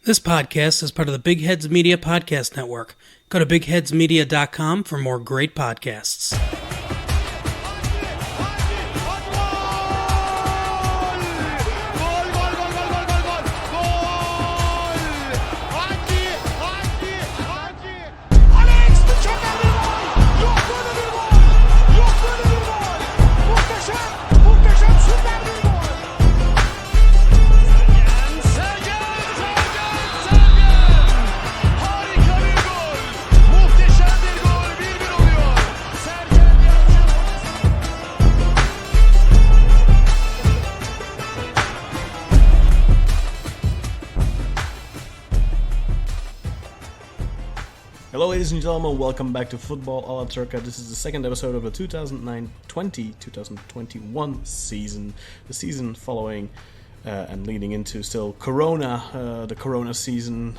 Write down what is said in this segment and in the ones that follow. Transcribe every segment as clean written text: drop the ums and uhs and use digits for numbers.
This podcast is part of the Big Heads Media Podcast Network. Go to bigheadsmedia.com for more great podcasts. Hello ladies and gentlemen, welcome back to Football a la Turca. This is the second episode of the 2019-20, season. The season following and leading into still Corona, the Corona season.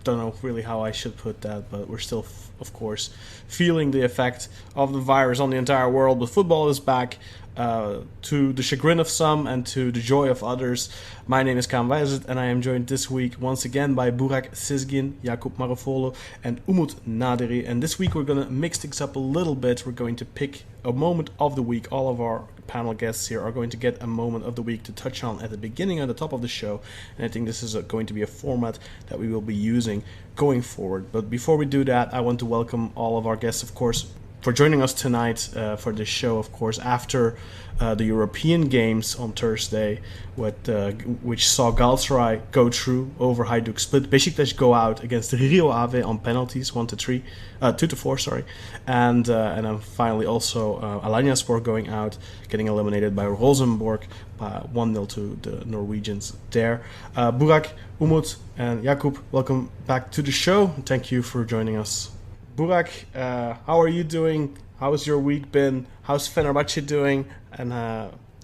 Don't know really how I should put that, but we're still, of course, feeling the effect of the virus on the entire world. But football is back. To the chagrin of some and to the joy of others. My name is Kaan Wijzert and I am joined this week once again by Burak Sezgin, Jakub Marofolo and Umut Naderi. And this week we're going to mix things up a little bit. We're going to pick a moment of the week. All of our panel guests here are going to get a moment of the week to touch on at the beginning and the top of the show. And I think this is going to be a format that we will be using going forward. But before we do that, I want to welcome all of our guests, of course, for joining us tonight for this show, of course, after the European Games on Thursday, which saw Galatasaray go through over Hajduk Split, Besiktas go out against Rio Ave on penalties, 2-4, and then finally also Alanyaspor going out, getting eliminated by Rosenborg by 1-0 to the Norwegians there. Burak, Umut, and Jakub, welcome back to the show. Thank you for joining us. Burak, how are you doing? How's your week been? How's Fenerbahçe doing? And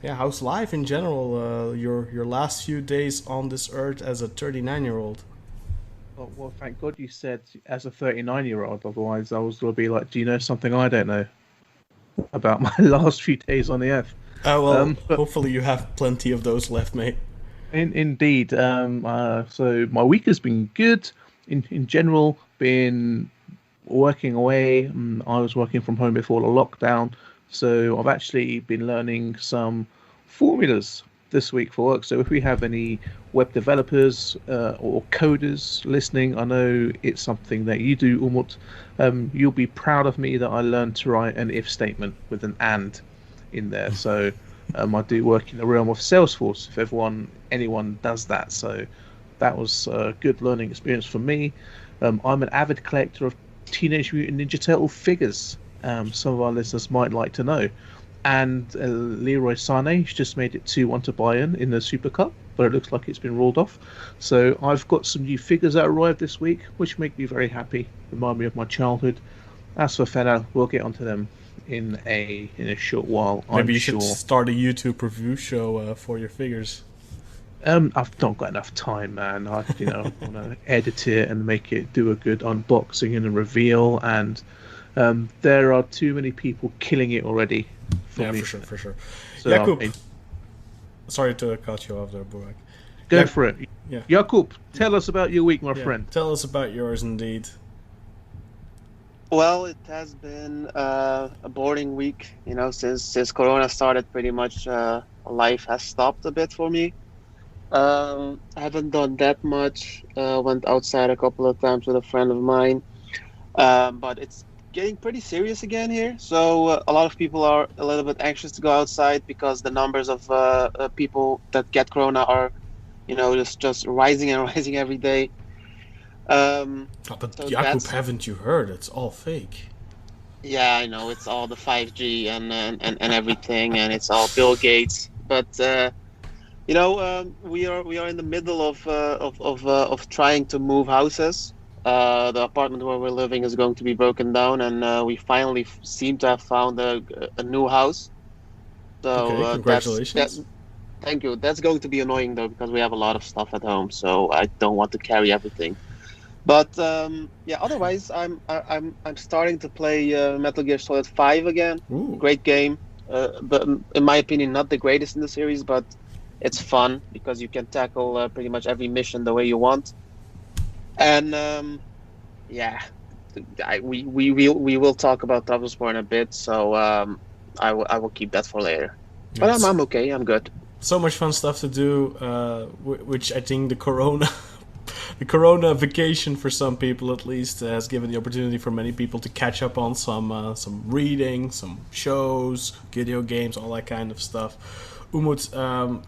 how's life in general? Your last few days on this earth as a 39-year-old. Well, thank God you said as a 39-year-old. Otherwise, I was going to be like, do you know something I don't know about my last few days on the earth? Hopefully you have plenty of those left, mate. Indeed. So my week has been good. In general, been working away. I was working from home before the lockdown, so I've actually been learning some formulas this week for work. So if we have any web developers or coders listening, I know it's something that you do, Umut. You'll be proud of me that I learned to write an if statement with an and in there. So I do work in the realm of Salesforce if anyone does that. So that was a good learning experience for me. I'm an avid collector of Teenage Mutant Ninja Turtle figures. Some of our listeners might like to know. And Leroy Sané just made it 2-1 to Bayern in the Super Cup, but it looks like it's been ruled off. So I've got some new figures that arrived this week, which make me very happy, remind me of my childhood. As for Fener, we'll get onto them in a short while. Maybe you should start a YouTube review show for your figures. I've not got enough time, man. I want to edit it and make it do a good unboxing and a reveal, and there are too many people killing it already. For sure. So, Jakub, sorry to cut you off there, Burak. Go for it. Yeah. Jakub, tell us about your week, my friend. Tell us about yours, indeed. Well, it has been a boring week. Since Corona started, pretty much life has stopped a bit for me. I haven't done that much. Went outside a couple of times with a friend of mine, but it's getting pretty serious again here. So a lot of people are a little bit anxious to go outside because the numbers of people that get corona are, just rising and rising every day. But so Jakub, haven't you heard? It's all fake. Yeah, I know, it's all the 5G and everything, and it's all Bill Gates. But we are in the middle of trying to move houses. The apartment where we're living is going to be broken down, and we finally seem to have found a new house. So okay, congratulations. Thank you. That's going to be annoying though, because we have a lot of stuff at home, so I don't want to carry everything. But otherwise, I'm starting to play Metal Gear Solid 5 again. Ooh. Great game, but in my opinion, not the greatest in the series, but it's fun because you can tackle pretty much every mission the way you want. And yeah, we will talk about Trabzonspor in a bit. So I will keep that for later. But Yes. I'm okay. I'm good. So much fun stuff to do, which I think the Corona vacation for some people at least has given the opportunity for many people to catch up on some reading, some shows, video games, all that kind of stuff. Umut,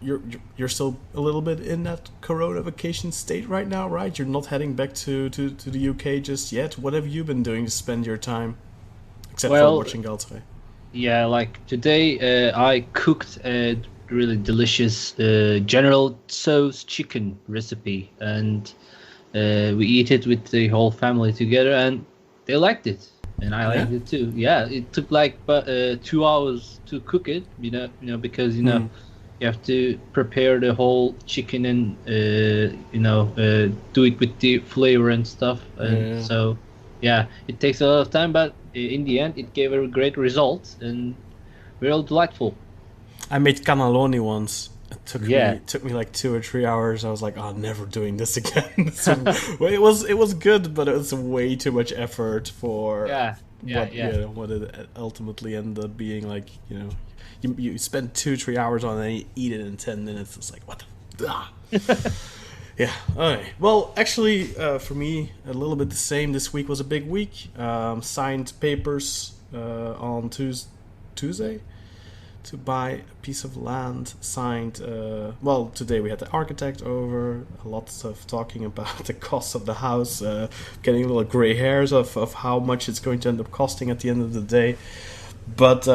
you're still a little bit in that Corona vacation state right now, right? You're not heading back to the UK just yet. What have you been doing to spend your time, except for watching Galatasaray? Yeah, like today I cooked a really delicious General Tso's chicken recipe, and we eat it with the whole family together, and they liked it, and I liked it too. Yeah, it took like 2 hours to cook it, because you have to prepare the whole chicken and do it with the flavor and stuff, and so yeah, it takes a lot of time, but in the end, it gave a great result, and real delightful. I made cannelloni once. It took me like 2 or 3 hours. I was like, "Oh, never doing this again." So, well, it was good, but it was way too much effort for what it ultimately ended up being. Like, you spend 2-3 hours on it and you eat it in 10 minutes. It's like, what the. Yeah. Okay. Well, actually, for me, a little bit the same. This week was a big week. Signed papers on Tuesday to buy a piece of land. Signed. Today we had the architect over. Lots of talking about the cost of the house. Getting little gray hairs of how much it's going to end up costing at the end of the day. But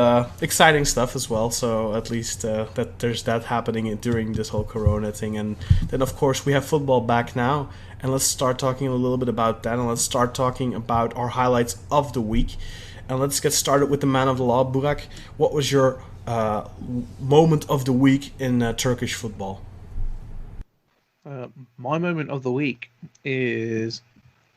exciting stuff as well, so at least that there's that happening during this whole Corona thing. And then, of course, we have football back now, and let's start talking a little bit about that, and let's start talking about our highlights of the week. And let's get started with the man of the law, Burak. What was your moment of the week in Turkish football? My moment of the week is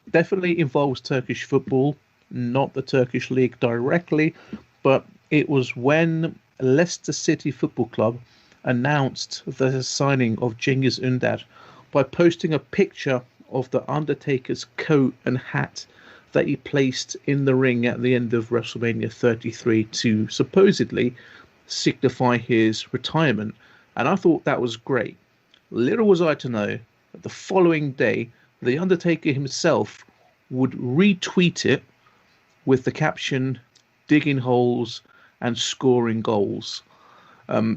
definitely involves Turkish football, not the Turkish league directly, but it was when Leicester City Football Club announced the signing of Cengiz Ünder by posting a picture of the Undertaker's coat and hat that he placed in the ring at the end of WrestleMania 33 to supposedly signify his retirement. And I thought that was great. Little was I to know that the following day, the Undertaker himself would retweet it with the caption, "Digging holes and scoring goals,"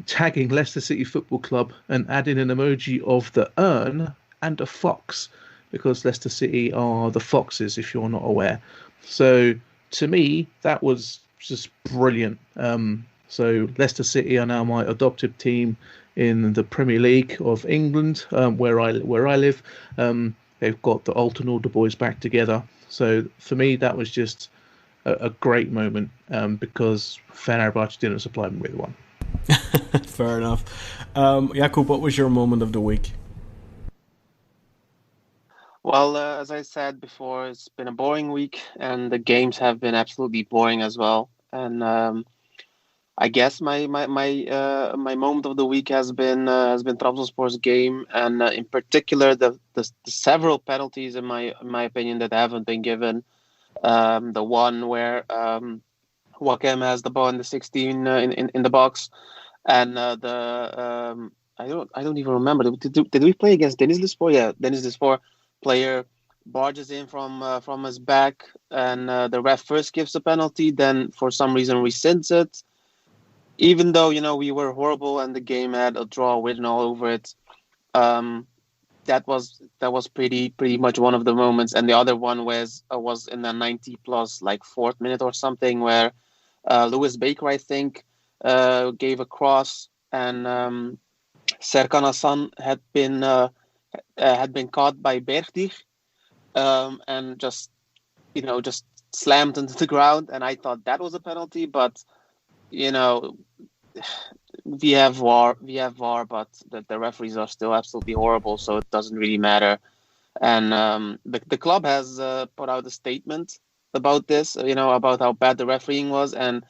tagging Leicester City Football Club and adding an emoji of the urn and a fox, because Leicester City are the Foxes, if you're not aware. So to me, that was just brilliant. So Leicester City are now my adopted team in the Premier League of England, where I live. They've got the Alton Alder boys back together. So for me, that was just a great moment, because Fenerbahçe didn't supply me with one. Fair enough. Jakub, what was your moment of the week? Well, as I said before, it's been a boring week, and the games have been absolutely boring as well. And I guess my moment of the week has been Trabzonspor's game, and in particular the several penalties in my opinion that haven't been given. The one where Wakem has the ball in the 16 in the box, and I don't even remember. Did we play against Denizlispor? Yeah, Denizlispor player barges in from his back, and the ref first gives a penalty, then for some reason rescinds it, even though we were horrible and the game had a draw written all over it. That was pretty much one of the moments, and the other one was in the 90 plus like 4th minute or something, where Lewis Baker, I think, gave a cross, and Serkan Hasan had been caught by Bergdich, and just slammed into the ground, and I thought that was a penalty, but we have VAR, but the referees are still absolutely horrible, so it doesn't really matter. And the club has put out a statement about this, about how bad the refereeing was. And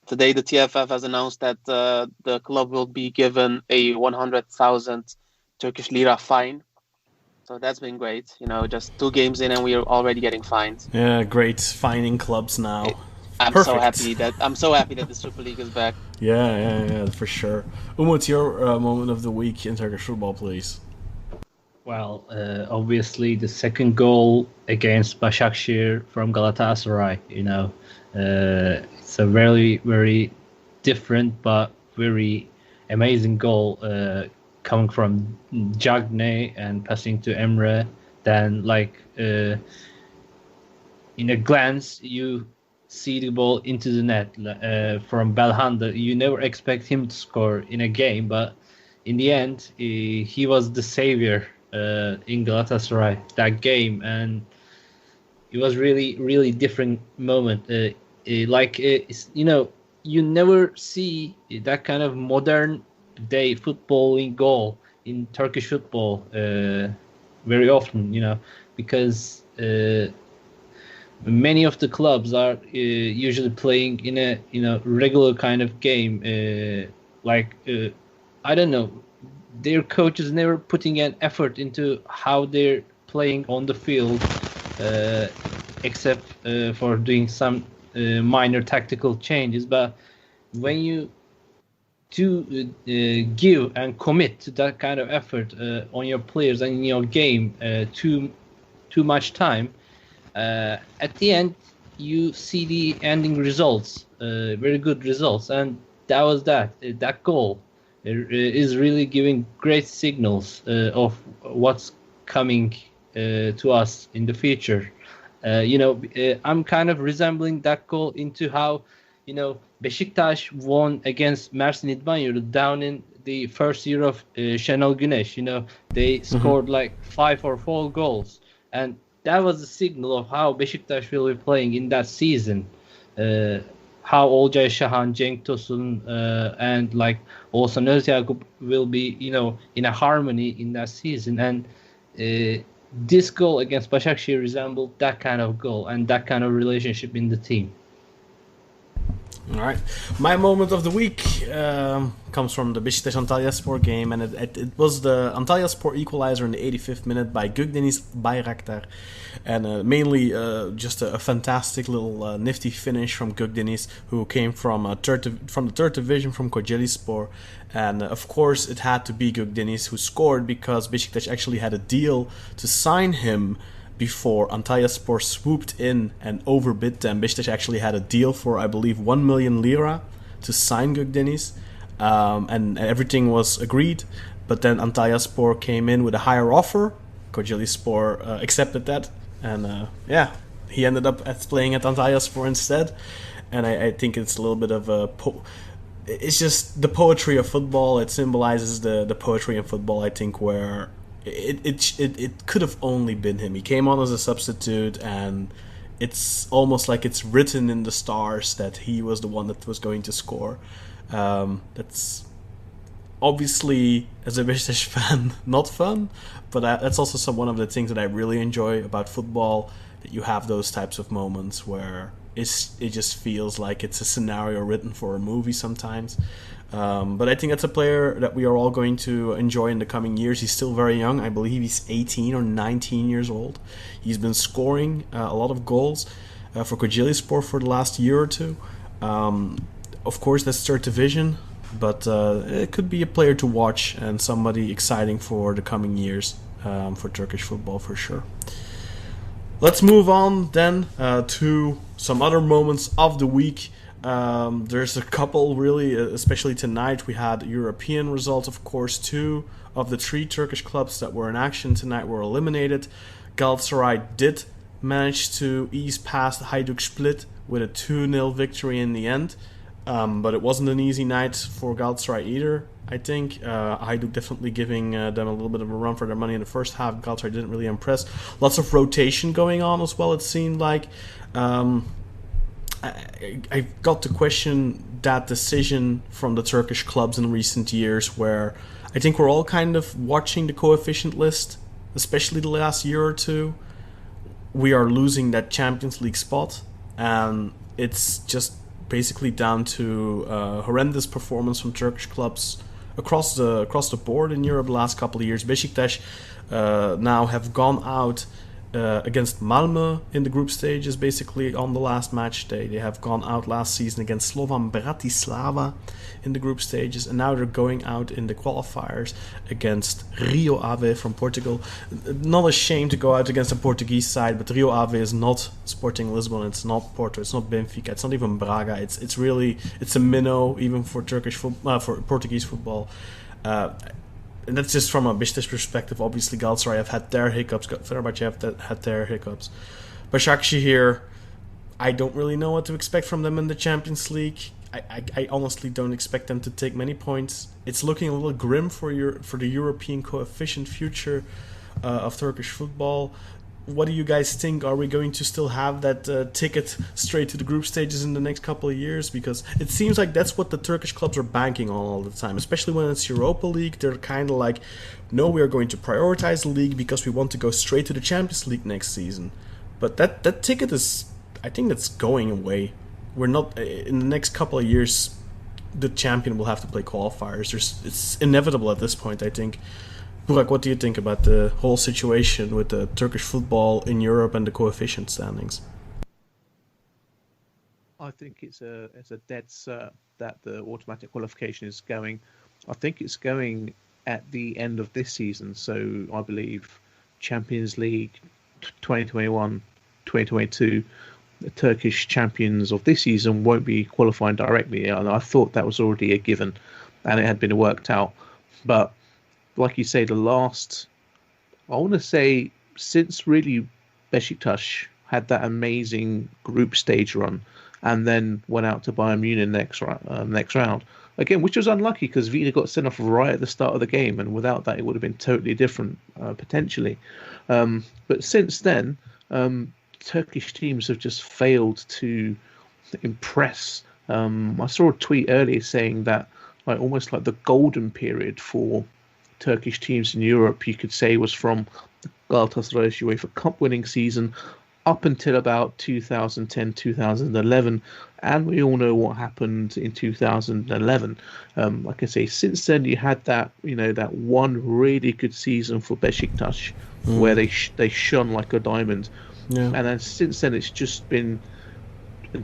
today the TFF has announced that the club will be given a 100,000 Turkish lira fine. So that's been great. Just 2 games in and we are already getting fined. Yeah, great finding clubs now. I'm Perfect. so happy that the Super League is back. Yeah, for sure. Umut, your moment of the week in Turkish football, please. Well, obviously the second goal against Başakşehir from Galatasaray. It's a very, very different but very amazing goal coming from Cagney and passing to Emre. Then, in a glance, you see the ball into the net from Belhanda. You never expect him to score in a game, but in the end, he was the savior in Galatasaray that game, and it was really, really different moment. You never see that kind of modern day footballing goal in Turkish football very often. Because many of the clubs are usually playing in a regular kind of game. I don't know, their coaches never putting an effort into how they're playing on the field, except for doing some minor tactical changes. But when you do give and commit to that kind of effort on your players and in your game too much time, at the end you see the ending results, very good results, and that was that goal is really giving great signals of what's coming to us in the future. I'm kind of resembling that goal into how Besiktas won against Mersin İdman down in the first year of Şenol Güneş. They scored 5 or 4 goals, and that was a signal of how Besiktas will be playing in that season. How Olcay Şahan, Cenk Tosun, and Oğuzhan Özyakup will be, in a harmony in that season. And this goal against Başakşehir resembled that kind of goal and that kind of relationship in the team. All right. My moment of the week comes from the Beşiktaş Alanyaspor game, and it was the Antalyaspor equalizer in the 85th minute by Gökdeniz Bayraktar, and mainly just a fantastic little nifty finish from Gökdeniz, who came from the third division from Kocaelispor, and of course it had to be Gökdeniz who scored because Beşiktaş actually had a deal to sign him before Antalyaspor swooped in and overbid them. Beşiktaş actually had a deal for, I believe, 1 million lira to sign Gökdeniz, and everything was agreed. But then Antalyaspor came in with a higher offer. Kocaelispor accepted that, and he ended up playing at Antalyaspor instead. And I think it's a little bit of it's just the poetry of football. It symbolizes the poetry in football, I think, where it could have only been him. He came on as a substitute, and it's almost like it's written in the stars that he was the one that was going to score. That's obviously, as a Beşiktaş fan, not fun, but that's also one of the things that I really enjoy about football, that you have those types of moments where it just feels like it's a scenario written for a movie sometimes. But I think that's a player that we are all going to enjoy in the coming years. He's still very young. I believe he's 18 or 19 years old. He's been scoring a lot of goals for Kocaelispor for the last year or two. Of course, that's third division, but it could be a player to watch and somebody exciting for the coming years for Turkish football for sure. Let's move on then to some other moments of the week. There's a couple really, especially tonight. We had European results, of course. 2 of the 3 Turkish clubs that were in action tonight were eliminated. Galatasaray did manage to ease past Hajduk Split with a 2-0 victory in the end, but it wasn't an easy night for Galatasaray either. I think Hajduk definitely giving them a little bit of a run for their money in the first half. Galatasaray didn't really impress. Lots of rotation going on as well, it seemed like. I got to question that decision from the Turkish clubs in recent years, where I think we're all kind of watching the coefficient list, especially the last year or two. We are losing that Champions League spot, and it's just basically down to horrendous performance from Turkish clubs across the board in Europe the last couple of years. Besiktas now have gone out against Malmö in the group stages, basically on the last match day. They have gone out last season against Slovan Bratislava in the group stages, and now they're going out in the qualifiers against Rio Ave from Portugal. Not ashamed to go out against a Portuguese side, but Rio Ave is not Sporting Lisbon, it's not Porto, it's not Benfica, it's not even Braga. It's really a minnow even for for Portuguese football. And that's just from a Besiktas perspective. Obviously, Galatasaray have had their hiccups. Fenerbahçe have had their hiccups. Başakşehir, I don't really know what to expect from them in the Champions League. I honestly don't expect them to take many points. It's looking a little grim for the European coefficient future of Turkish football. What do you guys think? Are we going to still have that ticket straight to the group stages in the next couple of years? Because it seems like that's what the Turkish clubs are banking on all the time, especially when it's Europa League. They're kind of like, no, we are going to prioritize the league because we want to go straight to the Champions League next season. But that ticket is, I think that's going away. We're not, in the next couple of years, the champion will have to play qualifiers. It's inevitable at this point, I think. Burak, what do you think about the whole situation with the Turkish football in Europe and the coefficient standings? I think it's a dead cert that the automatic qualification is going. I think it's going at the end of this season. So I believe Champions League 2021, 2022, the Turkish champions of this season won't be qualifying directly. And I thought that was already a given and it had been worked out. But like you say, I want to say, since really Besiktas had that amazing group stage run and then went out to Bayern Munich next round, again, which was unlucky because Vida got sent off right at the start of the game, and without that it would have been totally different, potentially. But since then, Turkish teams have just failed to impress. I saw a tweet earlier saying that almost like the golden period for Turkish teams in Europe, you could say, was from Galatasaray's UEFA Cup winning season up until about 2010, 2011, and we all know what happened in 2011. Like I say, since then you had that one really good season for Besiktas where they shone like a diamond, and then since then it's just been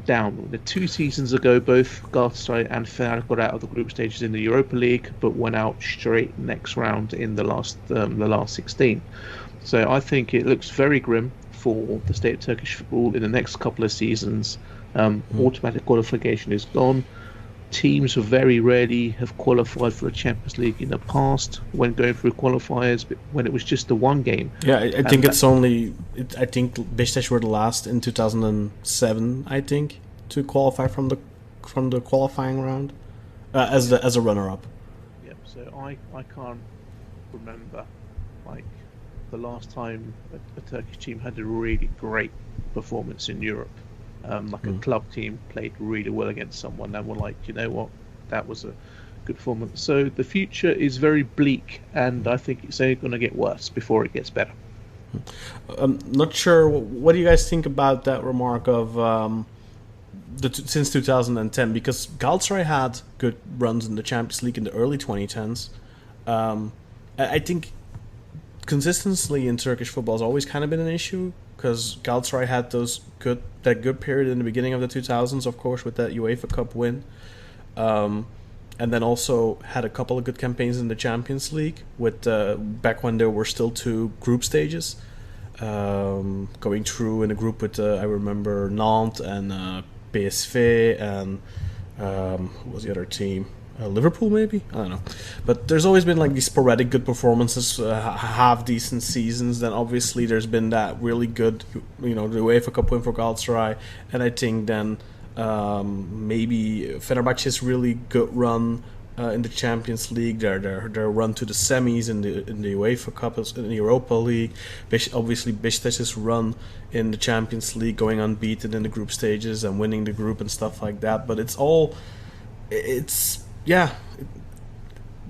down. The 2 seasons ago, both Galatasaray and Fener got out of the group stages in the Europa League, but went out straight next round in the last 16. So I think it looks very grim for the state of Turkish football in the next couple of seasons. Automatic qualification is gone. Teams very rarely have qualified for the Champions League in the past when going through qualifiers, but when it was just the one game. Yeah, I think I think Besiktas were the last in 2007, I think, to qualify from the qualifying round as a runner-up. Yeah, so I can't remember the last time a Turkish team had a really great performance in Europe. A club team played really well against someone and were like, you know what, that was a good performance. So the future is very bleak, and I think it's only going to get worse before it gets better. I'm not sure. What do you guys think about that remark of since 2010? Because Galatasaray had good runs in the Champions League in the early 2010s. I think consistency in Turkish football has always kind of been an issue, because Galatasaray had that good period in the beginning of the 2000s, of course, with that UEFA Cup win, and then also had a couple of good campaigns in the Champions League with back when there were still 2 group stages, going through in a group with I remember Nantes and PSV and who was the other team? Liverpool, maybe? I don't know. But there's always been these sporadic good performances, half decent seasons. Then obviously there's been that really good, the UEFA Cup win for Galatasaray, and I think then maybe Fenerbahçe's really good run in the Champions League, their run to the semis in the UEFA Cup, in the Europa League. Obviously Besiktas's run in the Champions League, going unbeaten in the group stages and winning the group and stuff like that. But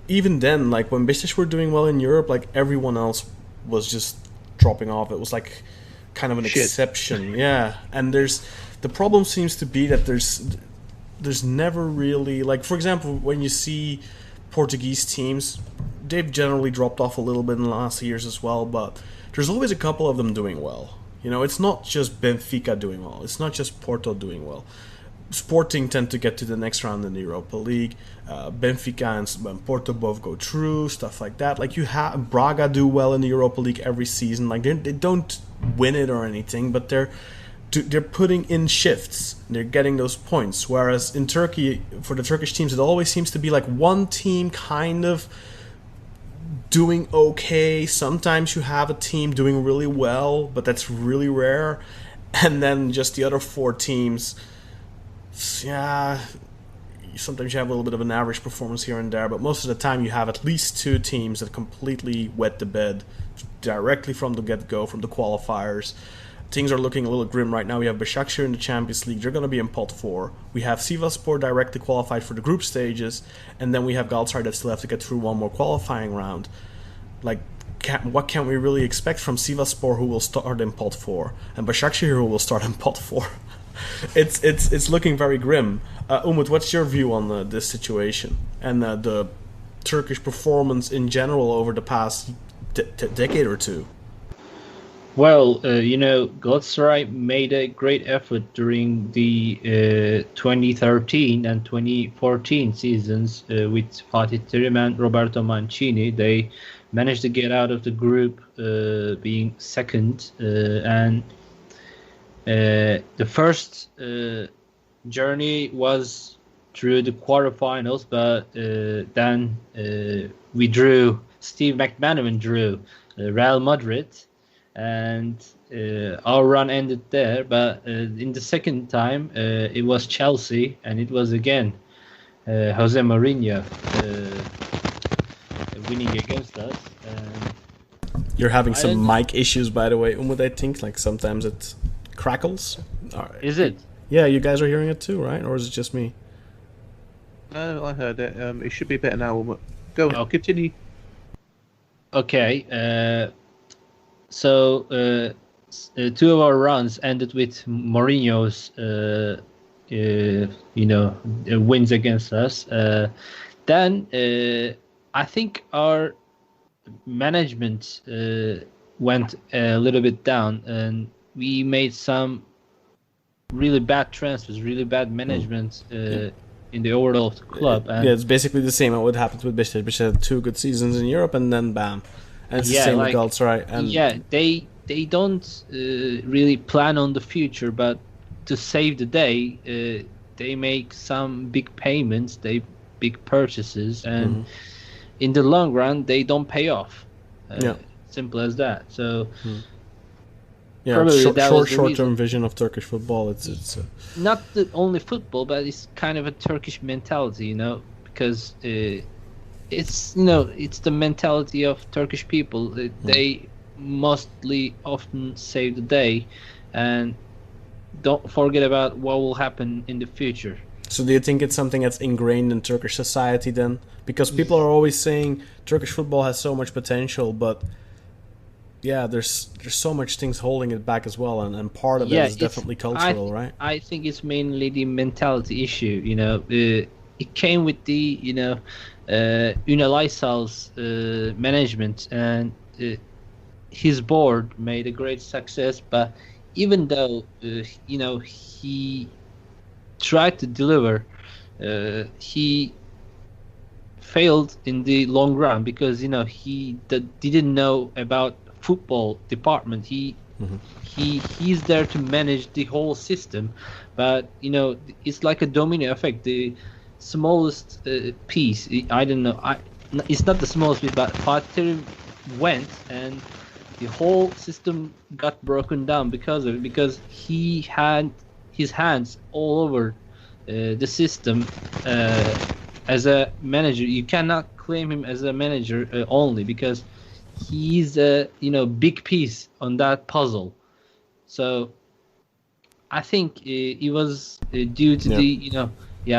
even then, when Besiktas were doing well in Europe, everyone else was just dropping off. It was kind of an exception. Yeah, and the problem seems to be that there's never really, for example, when you see Portuguese teams, they've generally dropped off a little bit in the last years as well, but there's always a couple of them doing well. You know, it's not just Benfica doing well. It's not just Porto doing well. Sporting tend to get to the next round in the Europa League. Benfica and Porto both go through, stuff like that. Like, you have Braga do well in the Europa League every season. Like, they don't win it or anything, but they're putting in shifts. They're getting those points. Whereas in Turkey, for the Turkish teams, it always seems to be like one team kind of doing okay. Sometimes you have a team doing really well, but that's really rare. And then just the other four teams, yeah, sometimes you have a little bit of an average performance here and there, but most of the time you have at least two teams that completely wet the bed directly from the get-go, from the qualifiers. Things are looking a little grim right now. We have Besiktas in the Champions League. They're going to be in pot 4. We have Sivasspor directly qualified for the group stages, and then we have Galatasaray that still have to get through one more qualifying round. Like, what can we really expect from Sivasspor, who will start in pot 4, and Besiktas, who will start in pot 4? It's looking very grim. Umut, what's your view on this situation and the Turkish performance in general over the past decade or two? Well, Galatasaray made a great effort during the 2013 and 2014 seasons with Fatih Terim and Roberto Mancini. They managed to get out of the group being second, and the first journey was through the quarterfinals, but then we drew. Steve McManaman drew Real Madrid, and our run ended there. But in the second time, it was Chelsea, and it was again Jose Mourinho winning against us. You're having some mic issues, by the way, Umut. I think like sometimes it crackles. All right. Is it? Yeah, you guys are hearing it too, right? Or is it just me? No, I heard it. It should be better now. Go on, continue. Okay. So two of our runs ended with Mourinho's, wins against us. Then I think our management went a little bit down, and we made some really bad transfers, really bad management in the overall of the club. And it's basically the same as what happened with Besiktas. Besiktas had 2 good seasons in Europe, and then bam. And it's the same with Galatasaray. And they don't really plan on the future, but to save the day, they make some big payments, big purchases, and in the long run, they don't pay off. Simple as that. So. Short-term vision of Turkish football. It's not the only football, but it's kind of a Turkish mentality, because it's the mentality of Turkish people. They mostly often save the day and don't forget about what will happen in the future. So do you think it's something that's ingrained in Turkish society then? Because people are always saying Turkish football has so much potential, but yeah, there's so much things holding it back as well, and part of it is definitely cultural, right? I think it's mainly the mentality issue. It came with the Ünal Aysal's management, and his board made a great success. But even though he tried to deliver, he failed in the long run because he didn't know about football department. He's there to manage the whole system, but it's like a domino effect. The smallest piece, I don't know, it's not the smallest piece, but Fatih went and the whole system got broken down because of it, because he had his hands all over the system. As a manager, you cannot claim him as a manager only, because he's a big piece on that puzzle. So I think it was due to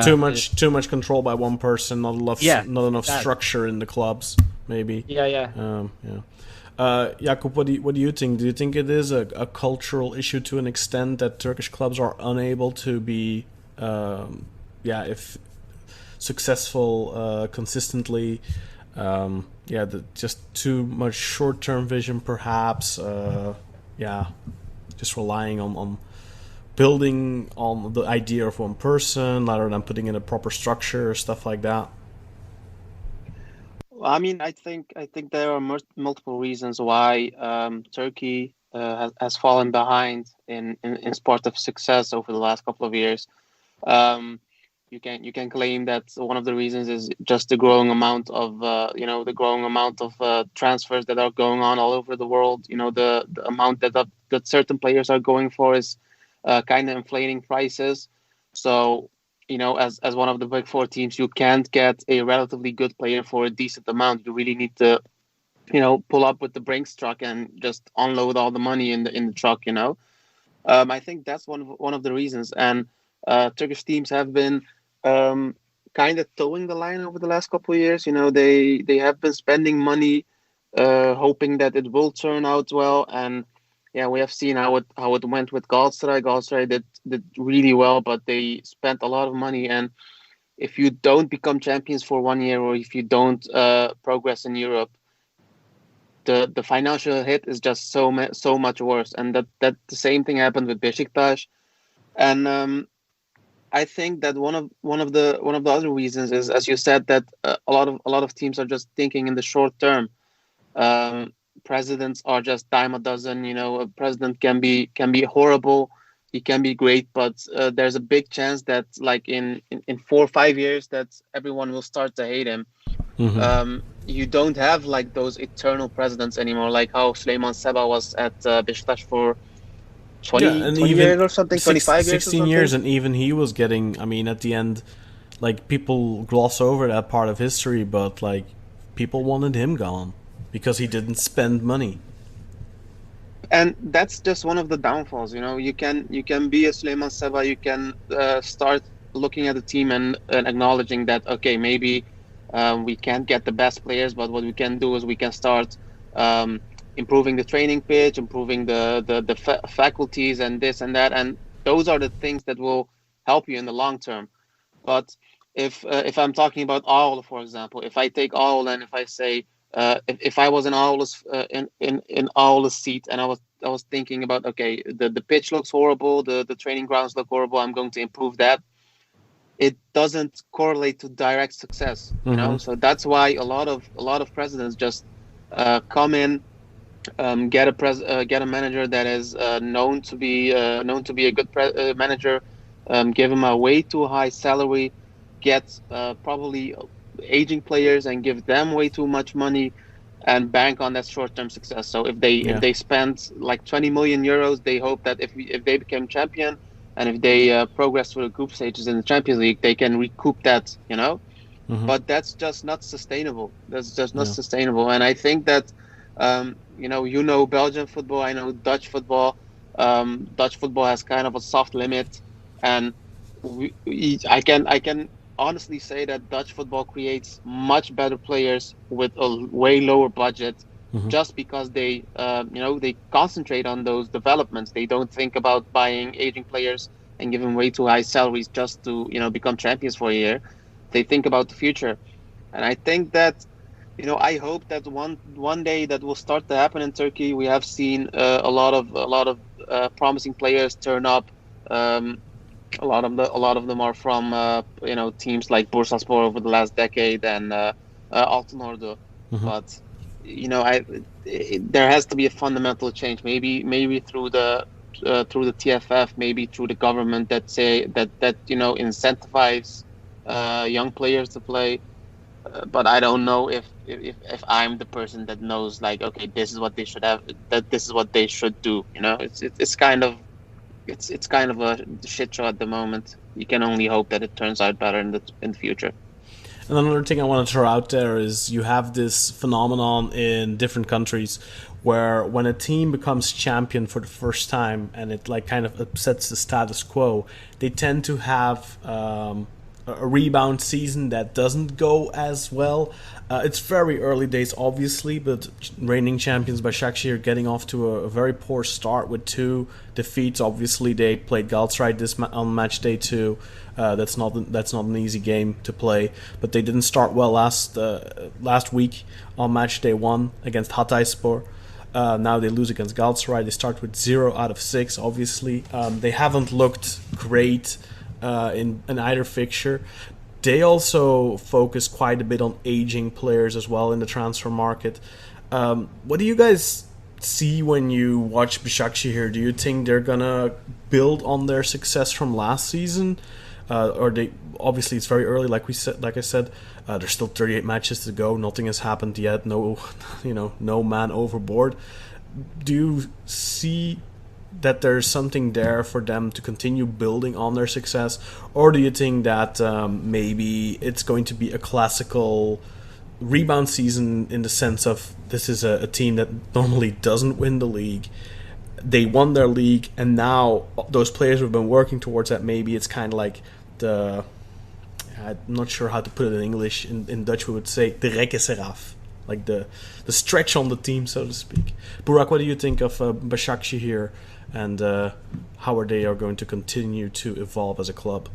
too much control by one person, not enough structure in the clubs, maybe. Jakub, what do you think? Do you think it is a cultural issue to an extent that Turkish clubs are unable to be successful consistently. Just too much short-term vision, perhaps. Just relying on building on the idea of one person rather than putting in a proper structure, stuff like that. I mean, I think there are multiple reasons why Turkey has fallen behind in sport of success over the last couple of years. You can claim that one of the reasons is just the growing amount of transfers that are going on all over the world. The amount that certain players are going for is kind of inflating prices. So as one of the big four teams, you can't get a relatively good player for a decent amount. You really need to pull up with the Brinks truck and just unload all the money in the truck. I think that's one of the reasons. And Turkish teams have been kind of towing the line over the last couple of years. They have been spending money, hoping that it will turn out well. And we have seen how it went with Galatasaray. Galatasaray did really well, but they spent a lot of money. And if you don't become champions for 1 year, or if you don't progress in Europe, the financial hit is just so much worse. And that the same thing happened with Besiktas. And I think that one of the other reasons is, as you said, that a lot of teams are just thinking in the short term. Presidents are just dime a dozen. A president can be horrible, he can be great, but there's a big chance that, like in 4 or 5 years, that everyone will start to hate him. Mm-hmm. You don't have like those eternal presidents anymore, like how Süleyman Seba was at Beşiktaş for 20 years or something, 25 years 16 years, and even he was getting, at the end, like, people gloss over that part of history, but like, people wanted him gone because he didn't spend money. And that's just one of the downfalls. You can be a Süleyman Seba, you can start looking at the team and acknowledging that, okay, maybe we can't get the best players, but what we can do is we can start improving the training pitch, improving the faculties and this and that, and those are the things that will help you in the long term. But if I'm talking about Ağol, for example, if I take Ağol and if I say if I was in Ağol's in Ağol's seat and I was thinking about, okay, the pitch looks horrible, the training grounds look horrible, I'm going to improve that. It doesn't correlate to direct success, So that's why a lot of presidents just come in, get a manager that is known to be a good manager, give him a way too high salary, get probably aging players and give them way too much money, and bank on that short-term success. So if they spend like 20 million euros, they hope that if they become champion and if they progress through the group stages in the Champions League, they can recoup that, But that's just not sustainable. That's just not sustainable. And I think that Belgian football, I know Dutch football. Dutch football has kind of a soft limit, and I can honestly say that Dutch football creates much better players with a way lower budget, just because they concentrate on those developments. They don't think about buying aging players and giving way too high salaries just to become champions for a year. They think about the future, and I think that I hope that one day that will start to happen in Turkey. We have seen a lot of promising players turn up. A lot of them are from teams like Bursaspor over the last decade and Altınordu. But there has to be a fundamental change. Maybe through the TFF, maybe through the government that incentivize young players to play. But I don't know if I'm the person that knows, like, okay, this is what they should have, that this is what they should do. It's kind of a shit show at the moment. You can only hope that it turns out better in the future. And another thing I want to throw out there is you have this phenomenon in different countries where when a team becomes champion for the first time and it like kind of upsets the status quo, they tend to have a rebound season that doesn't go as well. It's very early days, obviously, but reigning champions Başakşehir getting off to a very poor start with 2 defeats. Obviously, they played Galatasaray on match day 2. That's not an easy game to play, but they didn't start well last week on match day 1 against Hatayspor. Now they lose against Galatasaray. They start with 0 out of 6. Obviously, they haven't looked great in either fixture. They also focus quite a bit on aging players as well in the transfer market. What do you guys see when you watch Başakşehir? Do you think they're gonna build on their success from last season, or they? Obviously, it's very early. Like I said, there's still 38 matches to go. Nothing has happened yet. No, no man overboard. Do you see that there's something there for them to continue building on their success, or do you think that maybe it's going to be a classical rebound season in the sense of this is a team that normally doesn't win the league? They won their league, and now those players who've been working towards that, maybe it's kind of like I'm not sure how to put it in English. In Dutch we would say de rek is eraf, like the stretch on the team, so to speak. Burak, what do you think of Başakşehir and how they are going to continue to evolve as a club?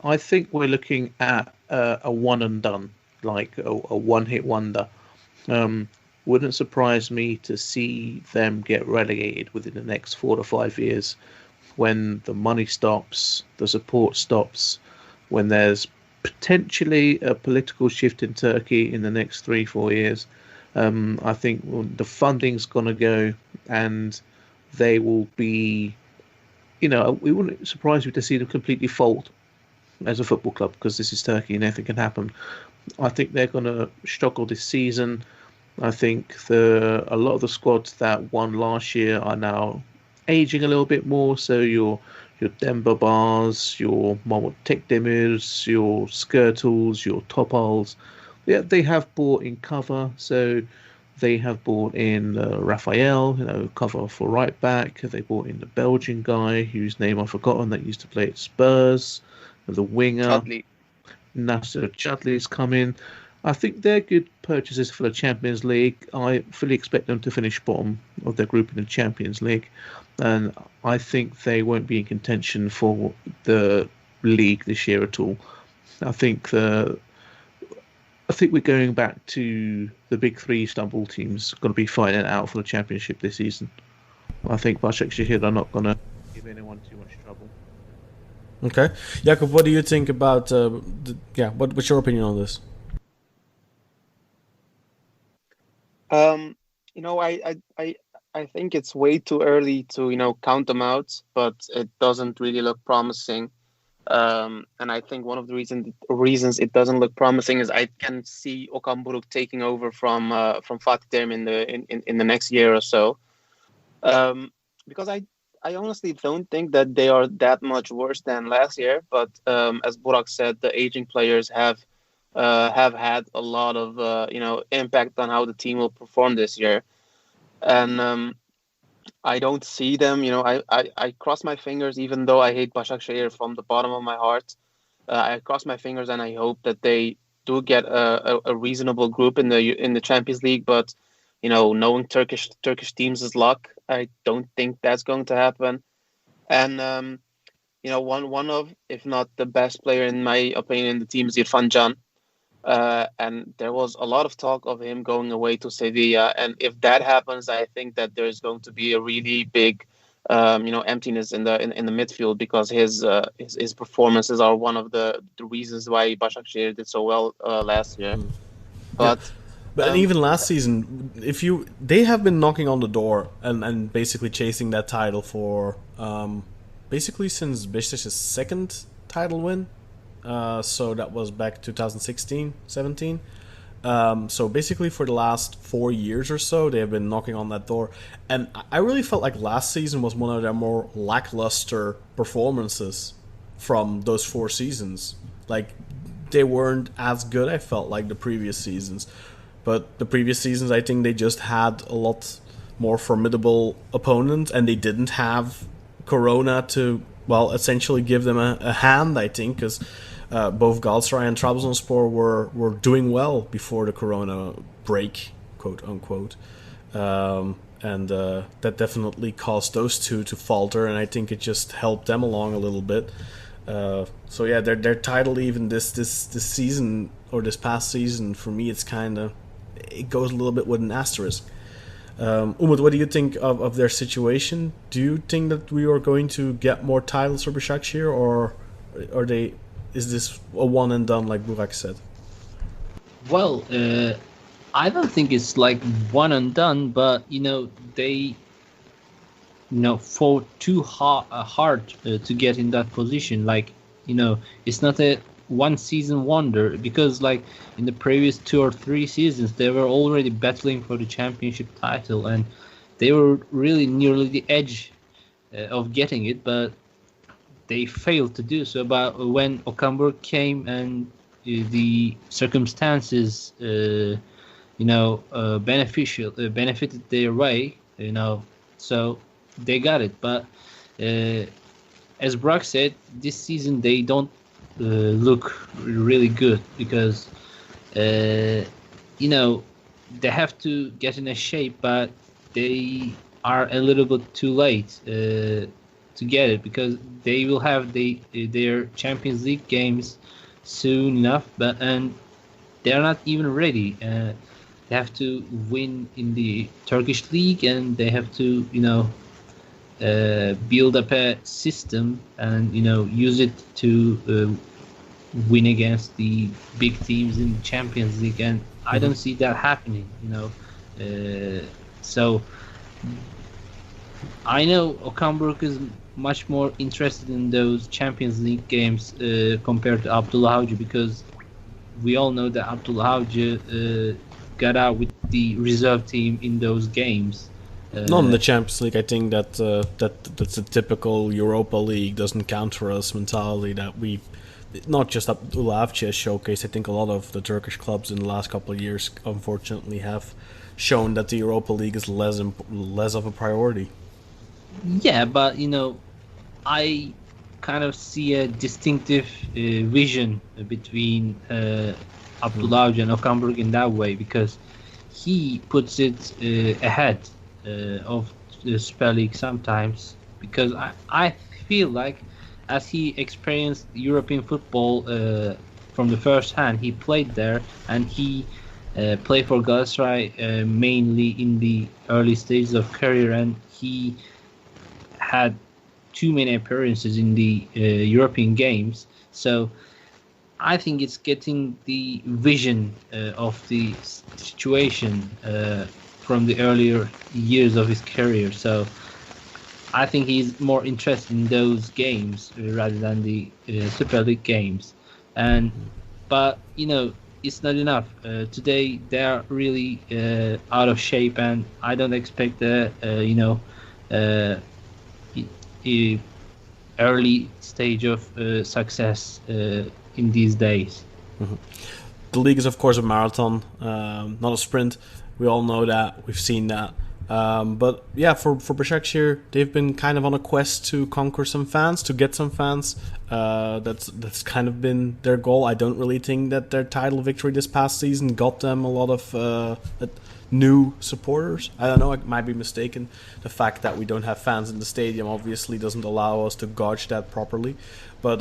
I think we're looking at a one and done, like a one-hit wonder. Wouldn't surprise me to see them get relegated within the next 4 to 5 years, when the money stops, the support stops, when there's potentially a political shift in Turkey in the next 3-4 years. I think the funding's going to go, and they will be, we wouldn't surprise me to see them completely fold as a football club, because this is Turkey and anything can happen. I think they're going to struggle this season. I think a lot of the squads that won last year are now aging a little bit more. So your Demba Bars, your Mahmut Tekdemirs, your Skirtles, your Topals, they have bought in cover. So they have bought in Raphael, cover for right back. They bought in the Belgian guy whose name I've forgotten that used to play at Spurs, the winger. Chudley. Nasser Chudley's come in. I think they're good purchases for the Champions League. I fully expect them to finish bottom of their group in the Champions League, and I think they won't be in contention for the league this year at all. I think we're going back to the big 3 Istanbul teams going to be fighting it out for the championship this season. I think Başakşehir are not going to give anyone too much trouble. Okay, Jakob, what do you think about? What's your opinion on this? I think it's way too early to count them out, but it doesn't really look promising. And I think one of the reasons it doesn't look promising is I can see Okan Buruk taking over from Fatih Terim in the next year or so. Because I honestly don't think that they are that much worse than last year. But as Burak said, the aging players have had a lot of impact on how the team will perform this year, and I don't see them. I cross my fingers, even though I hate Başakşehir from the bottom of my heart. I cross my fingers and I hope that they do get a reasonable group in the Champions League. But knowing Turkish teams is luck. I don't think that's going to happen. And one of, if not the best player in my opinion in the team is Irfan Can. And there was a lot of talk of him going away to Sevilla, and if that happens, I think that there's going to be a really big, emptiness in the midfield, because his performances are one of the reasons why Başakşehir did so well last year. But even last season, they have been knocking on the door and basically chasing that title for basically since Beşiktaş's second title win. So that was back 2016-17. So basically for the last 4 years or so, they have been knocking on that door. And I really felt like last season was one of their more lackluster performances from those 4 seasons. Like, they weren't as good, I felt like, the previous seasons. But the previous seasons, I think they just had a lot more formidable opponents, and they didn't have Corona to well, essentially give them a hand, I think, because both Galatasaray and Trabzonspor were doing well before the Corona break, quote unquote. And that definitely caused those two to falter, and I think it just helped them along a little bit. So yeah, their title even this season, or this past season, for me it goes a little bit with an asterisk. Umut, what do you think of their situation? Do you think that we are going to get more titles for Başakşehir, or is this a one and done, like Burak said? Well, I don't think it's like one and done, but they fought too hard to get in that position. Like, it's not a one season wonder, because like in the previous 2 or 3 seasons they were already battling for the championship title, and they were really nearly the edge of getting it, but they failed to do so. But when Okan Buruk came and the circumstances benefited their way, so they got it. But as Brock said, this season they don't look really good, because they have to get in a shape, but they are a little bit too late to get it, because they will have their Champions League games soon enough, and they're not even ready. They have to win in the Turkish league, and they have to build up a system and use it to win against the big teams in the Champions League, and I don't see that happening. So I know Okan Buruk is much more interested in those Champions League games compared to Abdullah Avcı, because we all know that Abdullah Avcı got out with the reserve team in those games. Not in the Champions League. I think that's a typical Europa League doesn't count for us mentality that we, not just Abdullah Avcı has showcased. I think a lot of the Turkish clubs in the last couple of years, unfortunately, have shown that the Europa League is less of a priority. Yeah, but I kind of see a distinctive vision between Abdullah Avcı and Okan Buruk in that way, because he puts it ahead of the Super League sometimes, because I feel like, as he experienced European football from the first hand, he played there, and he played for Galatasaray mainly in the early stages of career, and he had too many appearances in the European games. So I think it's getting the vision of the situation from the earlier years of his career. So I think he's more interested in those games rather than the Super League games. But it's not enough. Today they are really out of shape, and I don't expect early stage of success in these days. Mm-hmm. The league is, of course, a marathon, not a sprint. We all know that. We've seen that. But yeah, for Başakşehir, they've been kind of on a quest to conquer some fans, to get some fans. That's kind of been their goal. I don't really think that their title victory this past season got them a lot of new supporters. I don't know, I might be mistaken. The fact that we don't have fans in the stadium obviously doesn't allow us to gauge that properly. But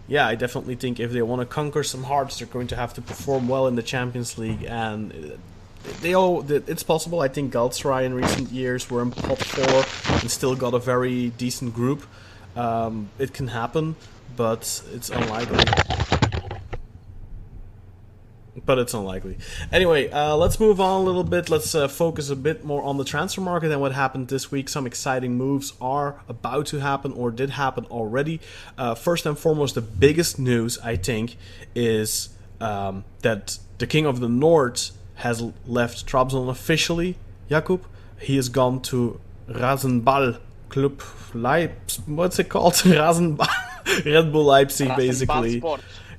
yeah, I definitely think if they want to conquer some hearts, they're going to have to perform well in the Champions League, and it's possible. I think Galatasaray in recent years were in pot 4 and still got a very decent group. It can happen, but it's unlikely. Anyway, let's move on a little bit. Let's focus a bit more on the transfer market and what happened this week. Some exciting moves are about to happen or did happen already. First and foremost, the biggest news, I think, is that the King of the North has left Trabzon officially. Jakub, he has gone to Rasenball Club Leipzig. What's it called? Rasenball. Red Bull Leipzig, basically.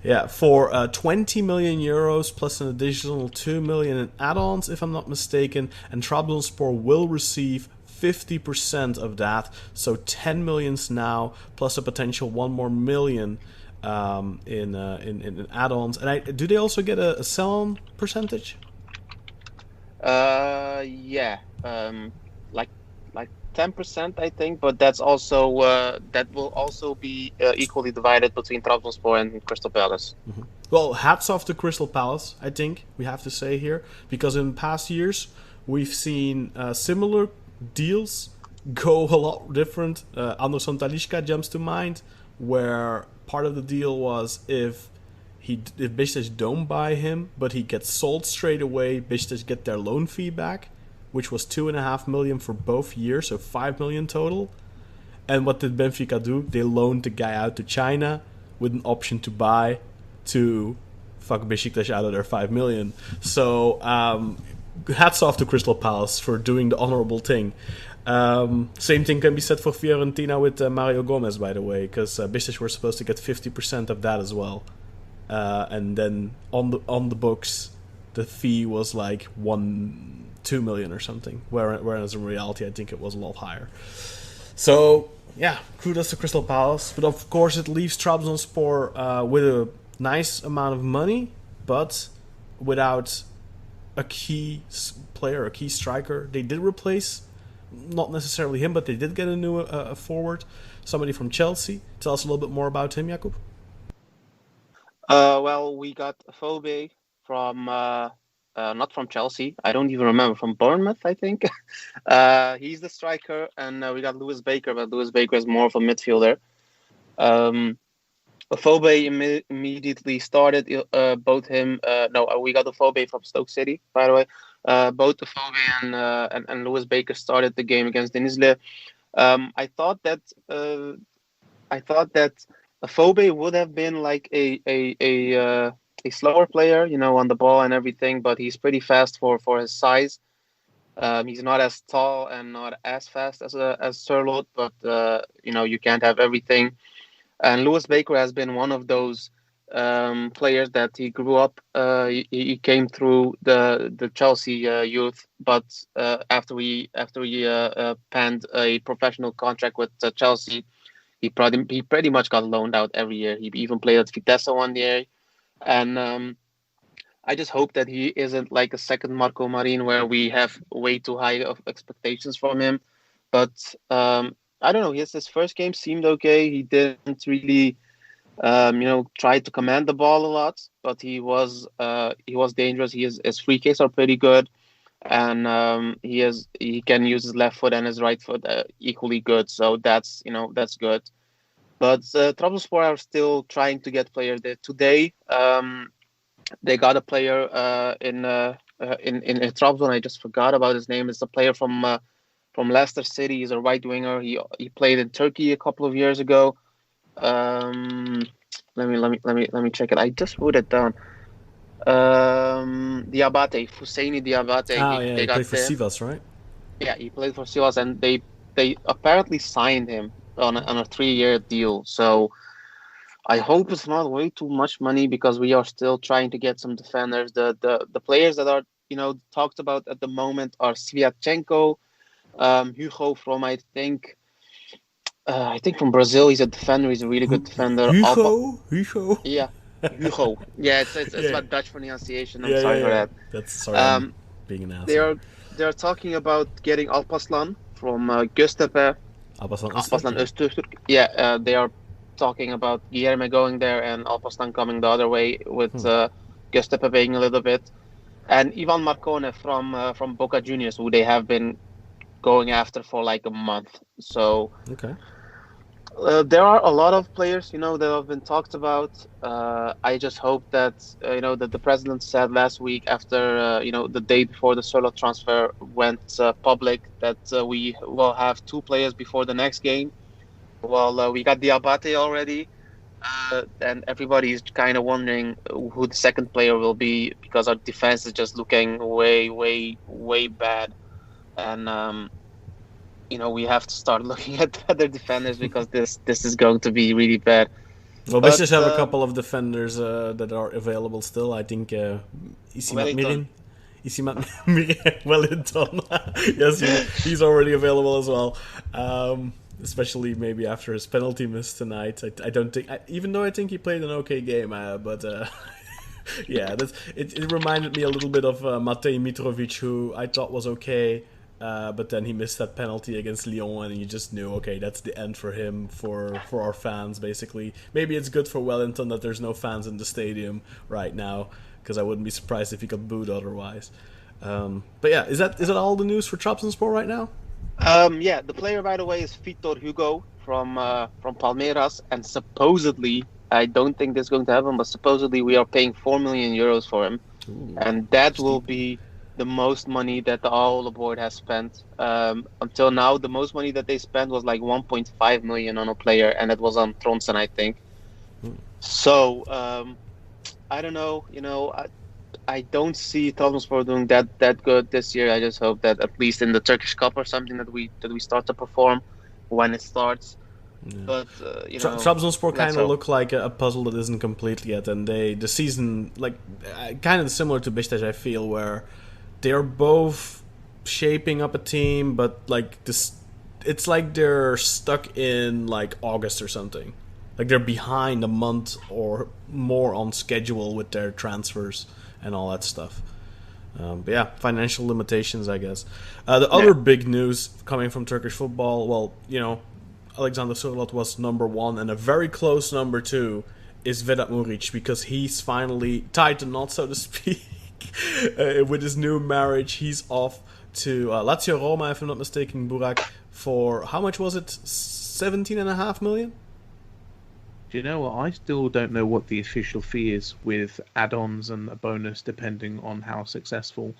Yeah, for 20 million euros plus an additional 2 million in add-ons, if I'm not mistaken. And Trabzonspor will receive 50% of that, so 10 millions now, plus a potential 1 more million in add-ons. And do they also get a sell-on percentage? Yeah, like 10%, I think, but that's also that will also be equally divided between Trabzonspor and Crystal Palace. Mm-hmm. Well, hats off to Crystal Palace, I think we have to say here, because in past years we've seen similar deals go a lot different. Anderson Talisca jumps to mind, where part of the deal was if Besiktas don't buy him, but he gets sold straight away, Besiktas get their loan fee back, which was 2.5 million for both years, so 5 million total. And what did Benfica do? They loaned the guy out to China with an option to buy to fuck Besiktas out of their 5 million. So hats off to Crystal Palace for doing the honorable thing. Same thing can be said for Fiorentina with Mario Gomez, by the way, because Besiktas were supposed to get 50% of that as well. And then on the books, the fee was like 2 million or something, whereas in reality, I think it was a lot higher. So yeah, kudos to Crystal Palace, but of course it leaves Trabzonspor with a nice amount of money, but without a key player, a key striker. They did replace, not necessarily him, but they did get a new forward, somebody from Chelsea. Tell us a little bit more about him, Jakub. Well, we got Phobe from not from Chelsea. I don't even remember, from Bournemouth, I think. He's the striker, and we got Lewis Baker, but Lewis Baker is more of a midfielder. Phobe immediately started. Both him. We got Phobe from Stoke City, by the way. Both Phobe and Lewis Baker started the game against Denizli. I thought that Phobe would have been like a slower player, on the ball and everything, but he's pretty fast for his size. He's not as tall and not as fast as Sörloth, but you can't have everything. And Lewis Baker has been one of those players that he grew up. He came through the Chelsea youth, but after we penned a professional contract with Chelsea, he pretty much got loaned out every year. He even played at Vitesse one year. And I just hope that he isn't like a second Marco Marin, where we have way too high of expectations from him. But I don't know. His first game seemed okay. He didn't really, try to command the ball a lot, but he was dangerous. His free kicks are pretty good, and he can use his left foot and his right foot equally good. So that's good. But Trabzonspor are still trying to get players there. Today, they got a player in Trabzon. I just forgot about his name. It's a player from Leicester City. He's a right winger. He played in Turkey a couple of years ago. Let me check it. I just wrote it down. Diabate, Husseini Diabate. He played for Sivas, right? Yeah, he played for Sivas, and they apparently signed him on a 3-year deal. So I hope it's not way too much money, because we are still trying to get some defenders. The players that are talked about at the moment are Sviatchenko, Hugo from I think from Brazil. He's a defender. He's a really good defender. Hugo. Yeah, Hugo. Yeah, it's about Dutch pronunciation. I'm sorry for that. I'm being an asshole. They're talking about getting Alpaslan from Göztepe. Alpaslan Öztürk. Yeah, they are talking about Guilherme going there and Alpaslan coming the other way, with Göztepe paying a little bit, and Ivan Marcone from Boca Juniors, who they have been going after for like a month. So okay. There are a lot of players, that have been talked about. I just hope that, that the president said last week, after, the day before the Sörloth transfer went public, that we will have 2 players before the next game. Well, we got Diabate already, and everybody is kind of wondering who the second player will be, because our defense is just looking way, way, way bad. And we have to start looking at other defenders, because this is going to be really bad. Well, we just have a couple of defenders that are available still. I think Isimat Wellington. Yes, he's already available as well. Especially maybe after his penalty miss tonight. I don't think, even though I think he played an okay game, but yeah, it reminded me a little bit of Matej Mitrovic, who I thought was okay, but then he missed that penalty against Lyon, and you just knew, okay, that's the end for him, for our fans, basically. Maybe it's good for Wellington that there's no fans in the stadium right now, because I wouldn't be surprised if he got booed otherwise. But yeah, is that all the news for Trabzonspor right now? Yeah, the player, by the way, is Vitor Hugo from Palmeiras, and supposedly, I don't think this is going to happen, but supposedly we are paying 4 million euros for him. Ooh, and that will be the most money that the all board has spent. Until now, the most money that they spent was like 1.5 million on a player, and it was on Tronsen, I think. So, I don't know, I don't see Trabzonspor doing that good this year. I just hope that at least in the Turkish Cup or something that we start to perform when it starts. Yeah. But Trabzonspor kind of look like a puzzle that isn't complete yet, and the season, like, kind of similar to Besiktas, I feel, where they are both shaping up a team, but like this, it's like they're stuck in like August or something. Like they're behind a month or more on schedule with their transfers and all that stuff. But yeah, financial limitations, I guess. The other big news coming from Turkish football, well, Alexander Sörloth was number 1, and a very close number 2 is Vedat Muriqi, because he's finally tied the knot, so to speak. With his new marriage, he's off to Lazio Roma, if I'm not mistaken, Burak, for, how much was it? 17.5 million? Do you know what? I still don't know what the official fee is with add-ons and a bonus depending on how successful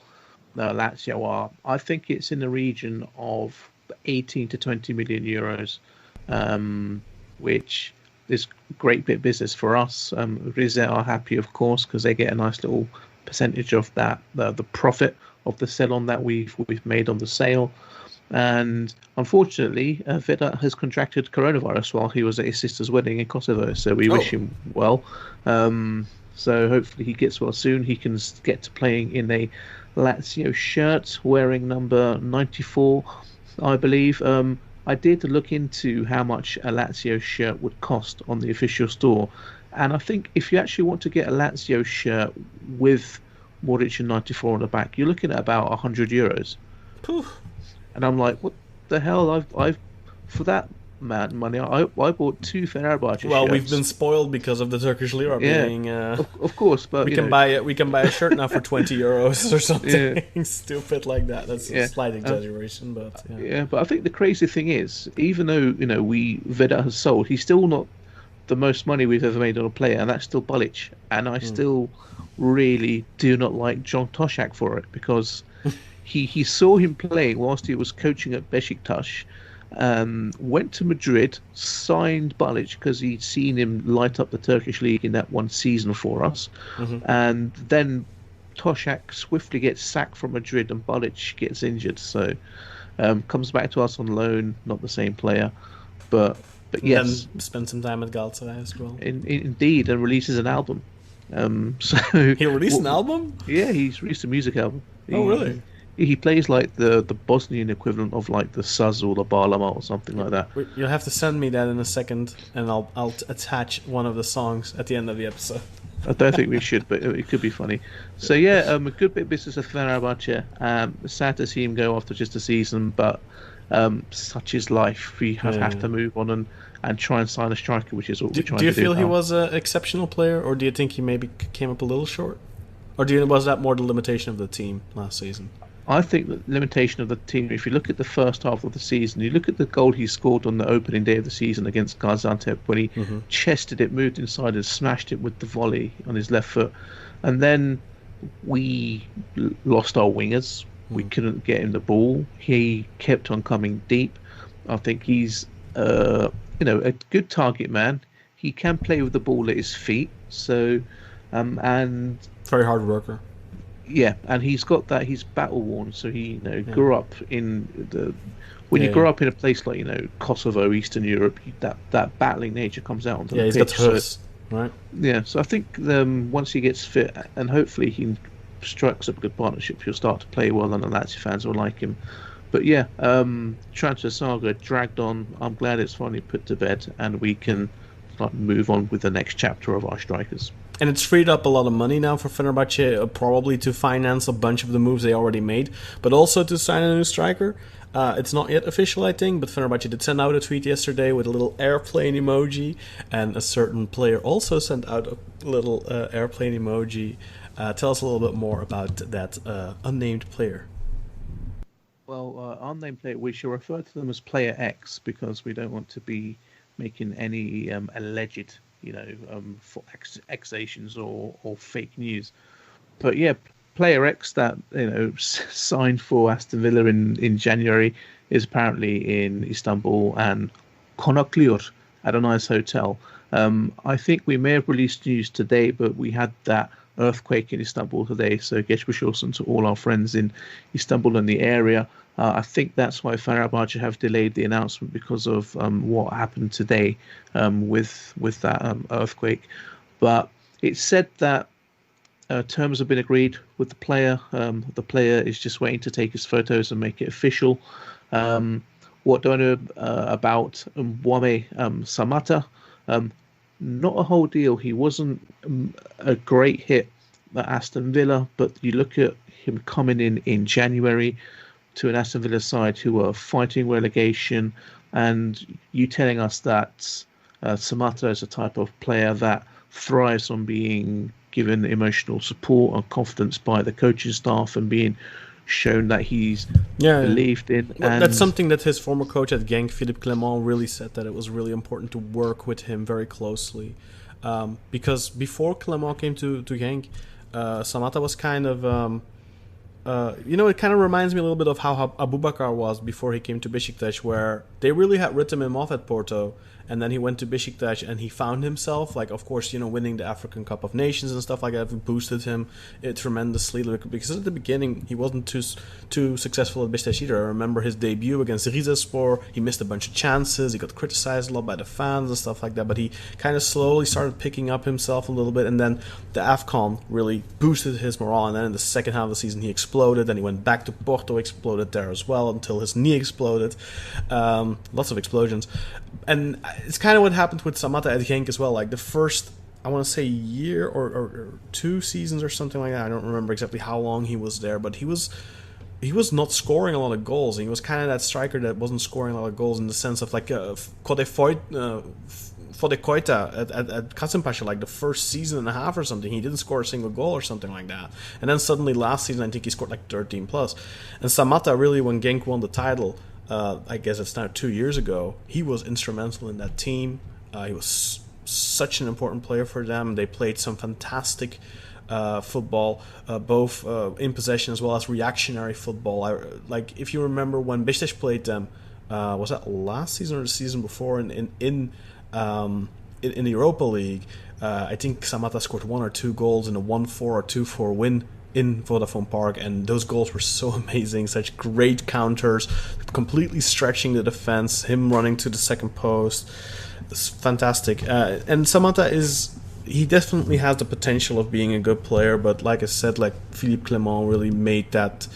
Lazio are. I think it's in the region of 18 to 20 million euros, which is great bit of business for us. Rize are happy, of course, because they get a nice little percentage of that, the profit of the sell-on that we've made on the sale. And unfortunately, Vedat has contracted coronavirus while he was at his sister's wedding in Kosovo, so we wish him well. So hopefully he gets well soon. He can get to playing in a Lazio shirt, wearing number 94, I believe. I did look into how much a Lazio shirt would cost on the official store, and I think if you actually want to get a Lazio shirt with Muriqi and 94 on the back, you're looking at about 100 euros. Poof. And I'm like, what the hell? I've for that amount of money, I bought 2 Fenerbahçe Well, shirts. we've been spoiled because of the Turkish lira being. Of course, but we can buy a shirt now for 20 euros or something stupid like that. That's a slight exaggeration, but but I think the crazy thing is, even though Vedat has sold, he's still not the most money we've ever made on a player, and that's still Balic. And I still really do not like John Toshak for it, because he saw him playing whilst he was coaching at Besiktas, went to Madrid, signed Balic because he'd seen him light up the Turkish league in that one season for us, and then Toshak swiftly gets sacked from Madrid and Balic gets injured, so comes back to us on loan, not the same player, but yes, then spend some time at Galatasaray as well. Indeed, and releases an album. So he released an album? Yeah, he's released a music album. Oh, really? He plays like the Bosnian equivalent of like the Saz or the Barlama or something like that. You'll have to send me that in a second, and I'll attach one of the songs at the end of the episode. I don't think we should, but it could be funny. So a good bit of business at Fenerbahçe. Sad to see him go after just a season, but such is life. We have to move on and try and sign a striker, which is what we're trying to do. Do you feel he was an exceptional player, or do you think he maybe came up a little short? Or was that more the limitation of the team last season? I think the limitation of the team, if you look at the first half of the season, you look at the goal he scored on the opening day of the season against Gaziantep, when he chested it, moved inside and smashed it with the volley on his left foot. And then we lost our wingers. We couldn't get him the ball. He kept on coming deep. I think he's a good target man. He can play with the ball at his feet. So, and very hard worker. Yeah, and he's got that. He's battle worn, so he grew up in the. When you grow up in a place like Kosovo, Eastern Europe, that battling nature comes out onto the pitch. He's got hers, right? Yeah, so I think once he gets fit, and hopefully he can strikes up a good partnership. He'll start to play well, and the Lazio fans will like him. But yeah, transfer saga dragged on. I'm glad it's finally put to bed, and we can move on with the next chapter of our strikers. And it's freed up a lot of money now for Fenerbahçe, probably to finance a bunch of the moves they already made, but also to sign a new striker. It's not yet official, I think, but Fenerbahçe did send out a tweet yesterday with a little airplane emoji, and a certain player also sent out a little airplane emoji. Tell us a little bit more about that unnamed player. Well, unnamed player, we shall refer to them as Player X because we don't want to be making any alleged, accusations or fake news. But yeah, Player X that signed for Aston Villa in January is apparently in Istanbul and Konaklıyor at a nice hotel. I think we may have released news today, but we had that earthquake in Istanbul today, so geçmiş olsun to all our friends in Istanbul and the area. I think that's why Fenerbahçe have delayed the announcement because of what happened today with that earthquake. But it's said that terms have been agreed with the player. The player is just waiting to take his photos and make it official. What do I know about Mwame Samata? Not a whole deal. He wasn't a great hit at Aston Villa, but you look at him coming in January to an Aston Villa side who are fighting relegation, and you telling us that Samata is a type of player that thrives on being given emotional support and confidence by the coaching staff and being shown that he's believed in. Well, that's something that his former coach at Genk, Philippe Clement, really said, that it was really important to work with him very closely. Because before Clement came to Genk, Samata was kind of... it kind of reminds me a little bit of how Abubakar was before he came to Besiktas, where they really had written him off at Porto, and then he went to Besiktas and he found himself, of course, winning the African Cup of Nations and stuff like that boosted him tremendously, because at the beginning he wasn't too successful at Besiktas either. I remember his debut against Rizespor, he missed a bunch of chances, he got criticized a lot by the fans and stuff like that, but he kind of slowly started picking up himself a little bit, and then the AFCON really boosted his morale, and then in the second half of the season he exploded, and he went back to Porto, exploded there as well until his knee exploded. Lots of explosions. And it's kind of what happened with Samata at Genk as well. The first, I want to say, year or 2 seasons or something like that. I don't remember exactly how long he was there, but he was not scoring a lot of goals. He was kind of that striker that wasn't scoring a lot of goals in the sense of Fodekoita at Kasımpaşa, the first season and a half or something. He didn't score a single goal or something like that. And then suddenly last season, I think he scored 13 plus. And Samata really, when Genk won the title, I guess it's now 2 years ago, he was instrumental in that team. He was such an important player for them. They played some fantastic football, both in possession as well as reactionary football. If you remember when Beşiktaş played them, was that last season or the season before in the Europa League? I think Samata scored 1 or 2 goals in a 1-4 or 2-4 win in Vodafone Park, and those goals were so amazing, such great counters, completely stretching the defense, him running to the second post. It's fantastic. And Samata he definitely has the potential of being a good player, but like I said, Philippe Clement really made that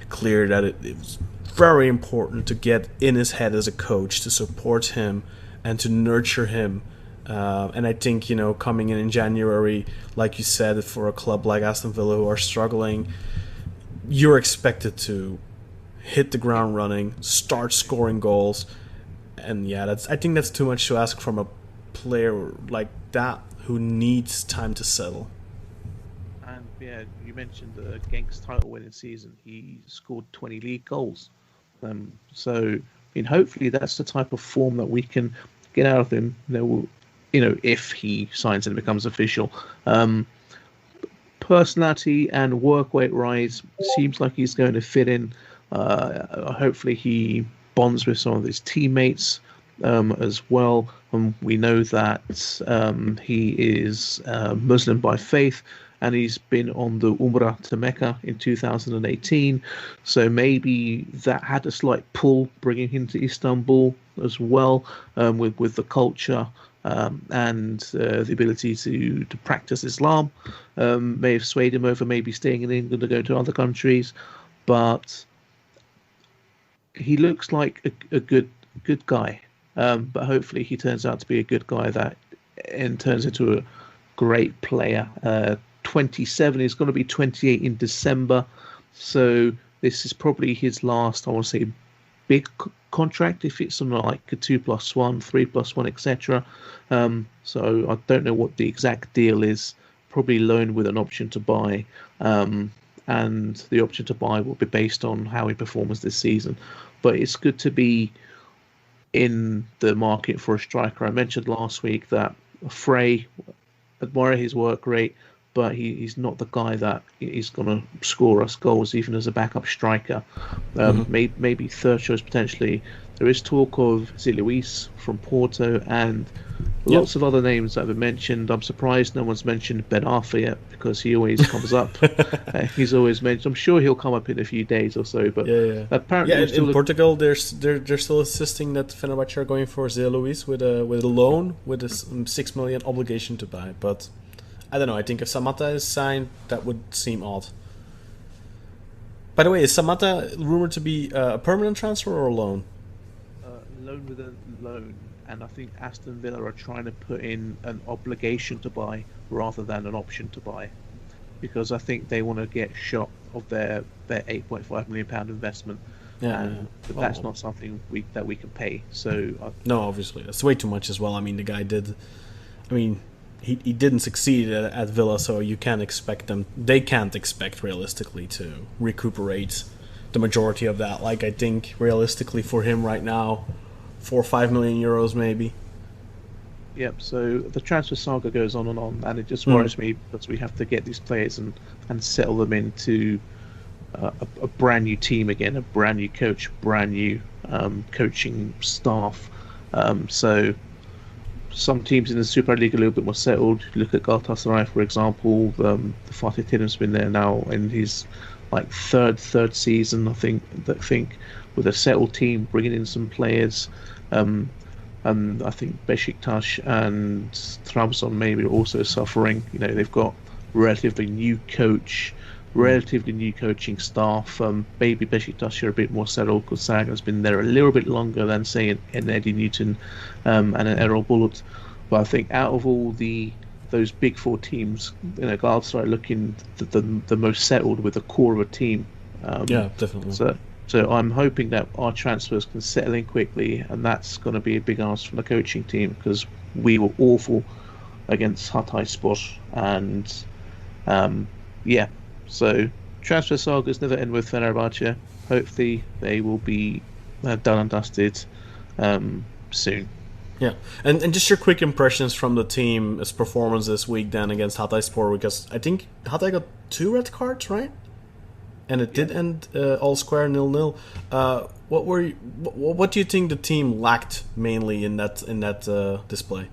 clear, that it was very important to get in his head as a coach, to support him and to nurture him. And I think, coming in January, like you said, for a club like Aston Villa who are struggling, you're expected to hit the ground running, start scoring goals. And I think that's too much to ask from a player like that who needs time to settle. And you mentioned the Genk's title winning season. He scored 20 league goals. So hopefully that's the type of form that we can get out of him. If he signs and becomes official. Personality and work rate rise seems like he's going to fit in. Hopefully he bonds with some of his teammates as well. We know that he is Muslim by faith, and he's been on the Umrah to Mecca in 2018. So maybe that had a slight pull bringing him to Istanbul as well, with the culture and the ability to practice Islam. May have swayed him over maybe staying in England or going to other countries, but he looks like a good guy. But hopefully he turns out to be a good guy that and turns into a great player. 27, he's going to be 28 in December, so this is probably his last, I want to say, big contract, if it's something like a 2+1, 3+1, etc. So I don't know what the exact deal is. Probably loan with an option to buy, and the option to buy will be based on how he performs this season. But it's good to be in the market for a striker. I mentioned last week that Frey, admire his work rate, but he's not the guy that is going to score us goals even as a backup striker. Maybe third choice potentially. There is talk of Zé Luís from Porto and lots of other names that have been mentioned. I'm surprised no one's mentioned Ben Arfa yet, because he always comes up. He's always mentioned. I'm sure he'll come up in a few days or so. But apparently, in Portugal, they're still insisting that Fenerbahçe are going for Zé Luís with a loan with a 6 million obligation to buy. But I don't know. I think if Samatta is signed, that would seem odd. By the way, is Samatta rumored to be a permanent transfer or a loan? Loan with a loan. And I think Aston Villa are trying to put in an obligation to buy rather than an option to buy, because I think they want to get shot of their £8.5 million investment. But that's not something that we can pay. So no, obviously that's way too much as well. I mean, the guy did. I mean, he didn't succeed at Villa, so you can't expect them. They can't expect realistically to recuperate the majority of that. Like, I think realistically for him right now, 4 or 5 million euros maybe. Yep, so the transfer saga goes on, and it just worries me because we have to get these players and settle them into a brand new team again, a brand new coach, brand new coaching staff. So some teams in the Super League are a little bit more settled. Look at Galatasaray, for example. Fatih Terim's been there now in his third season, I think, with a settled team, bringing in some players. And I think Besiktas and Trabzon maybe are also suffering. You know, they've got relatively new coaching staff. Maybe Besiktas are a bit more settled because Sagan's been there a little bit longer than, say, an Eddie Newton and an Errol Bulut. But I think out of all those big four teams, Galatasaray looking the most settled with the core of a team. Yeah, definitely. So I'm hoping that our transfers can settle in quickly, and that's going to be a big ask from the coaching team, because we were awful against Hatayspor, and so transfer sagas never end with Fenerbahçe. Hopefully they will be done and dusted soon. Yeah, and just your quick impressions from the team's performance this week then against Hatayspor, because I think Hatay got 2 red cards, right? And it did end all square 0-0. What do you think the team lacked mainly in that display?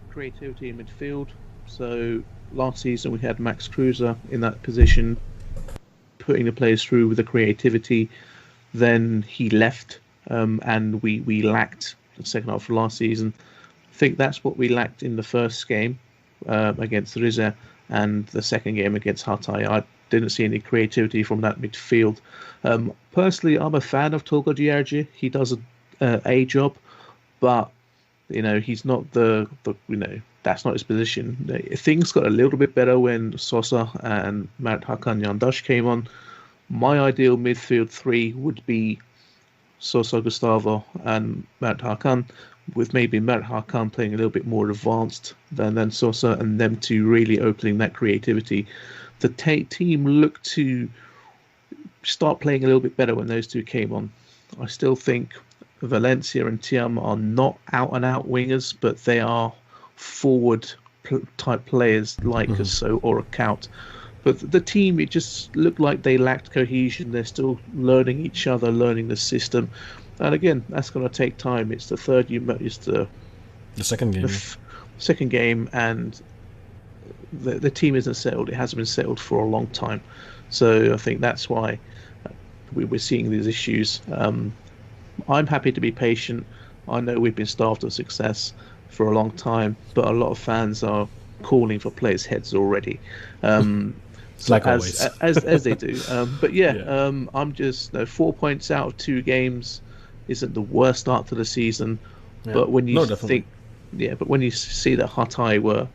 Creativity in midfield. So last season we had Max Kruse in that position, putting the players through with the creativity. Then he left, and we lacked the second half of last season. I think that's what we lacked in the first game against Rize, and the second game against Hatay. I didn't see any creativity from that midfield. Personally, I'm a fan of Tolga Ciğerci. He does a job, but he's not the that's not his position. Things got a little bit better when Sosa and Mert Hakan Yandaş came on. My ideal midfield 3 would be Sosa, Gustavo, and Mert Hakan, with maybe Mert Hakan playing a little bit more advanced than Sosa, and them two really opening that creativity. The team looked to start playing a little bit better when those two came on. I still think Valencia and Thiam are not out-and-out wingers, but they are forward-type players like a So or a Kaut. But the team, it just looked like they lacked cohesion. They're still learning each other, learning the system. And again, that's going to take time. It's the third, it's the second game. Second game, and the team isn't settled. It hasn't been settled for a long time. So I think that's why we're seeing these issues. I'm happy to be patient. I know we've been starved of success for a long time, but a lot of fans are calling for players' heads already. Like always. as they do. But I'm just 4 points out of 2 games isn't the worst start to the season. Yeah. But when you definitely. but when you see that Hatay were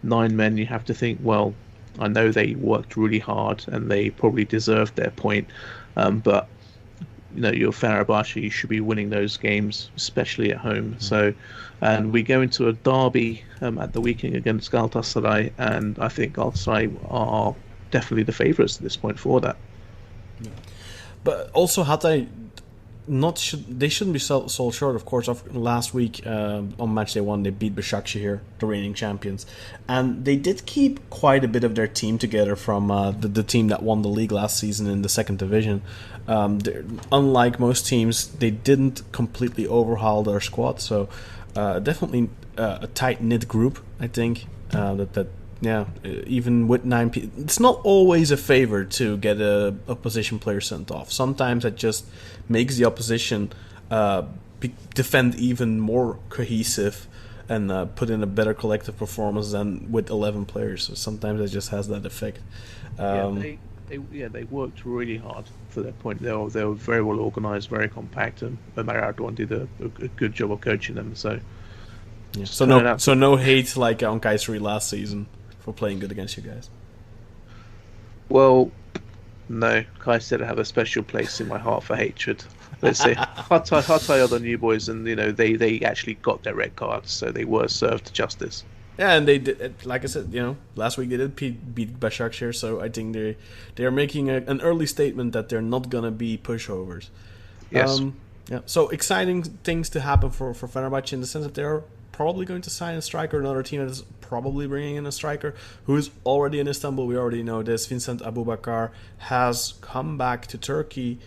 9 men, you have to think, well, I know they worked really hard and they probably deserved their point. But you're Fenerbahçe, you should be winning those games, especially at home. So, and we go into a derby at the weekend against Galatasaray, and I think Galatasaray are definitely the favourites at this point for that. Yeah. But also Hatay, they shouldn't be sold short, of course. Of last week on matchday 1, they beat Besiktas here, the reigning champions, and they did keep quite a bit of their team together from the team that won the league last season in the second division. Unlike most teams, they didn't completely overhaul their squad, so definitely a tight-knit group, I think. Even with 9 people, it's not always a favor to get a opposition player sent off. Sometimes it just makes the opposition defend even more cohesive and put in a better collective performance than with 11 players. So sometimes it just has that effect. They worked really hard for that point. They were very well organised, very compact, and Maradona did a good job of coaching them. So, yeah. So no hate like on Kayseri last season for playing good against you guys. Well, no, Kayseri have a special place in my heart for hatred. Let's say Hatay are the new boys, and they actually got their red cards, so they were served justice. Yeah, and they did, like I said, last week they did beat Başakşehir, so I think they are making an early statement that they're not gonna be pushovers. Yes. So exciting things to happen for Fenerbahçe in the sense that they're probably going to sign a striker. Another team that is probably bringing in a striker who is already in Istanbul. We already know this. Vincent Aboubakar has come back to Turkey.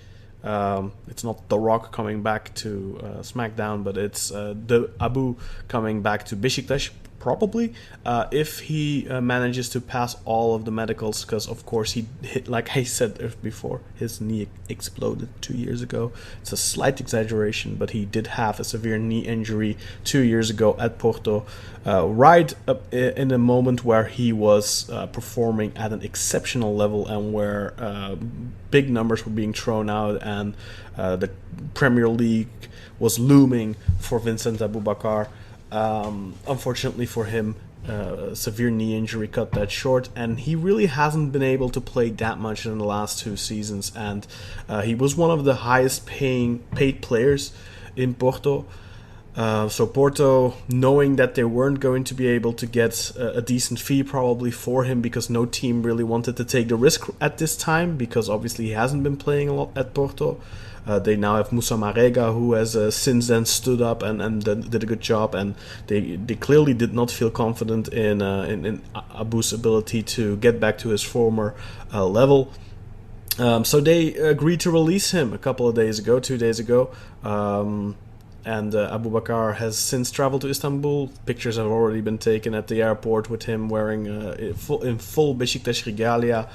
It's not The Rock coming back to SmackDown, but it's the Abu coming back to Besiktas. Probably, if he manages to pass all of the medicals, because of course he hit, like I said before, his knee exploded 2 years ago. It's a slight exaggeration, but he did have a severe knee injury 2 years ago at Porto, right up in a moment where he was performing at an exceptional level and where big numbers were being thrown out, and the Premier League was looming for Vincent Aboubakar. Unfortunately for him, severe knee injury cut that short, and he really hasn't been able to play that much in the last 2 seasons, and he was one of the highest paid players in Porto. So Porto, knowing that they weren't going to be able to get a decent fee probably for him, because no team really wanted to take the risk at this time, because obviously he hasn't been playing a lot at Porto. They now have Moussa Marega, who has since then stood up and did a good job, and they clearly did not feel confident in Abu's ability to get back to his former level. So they agreed to release him a couple of days ago, 2 days ago. And Aboubakar has since traveled to Istanbul. Pictures have already been taken at the airport with him wearing in full Besiktas regalia.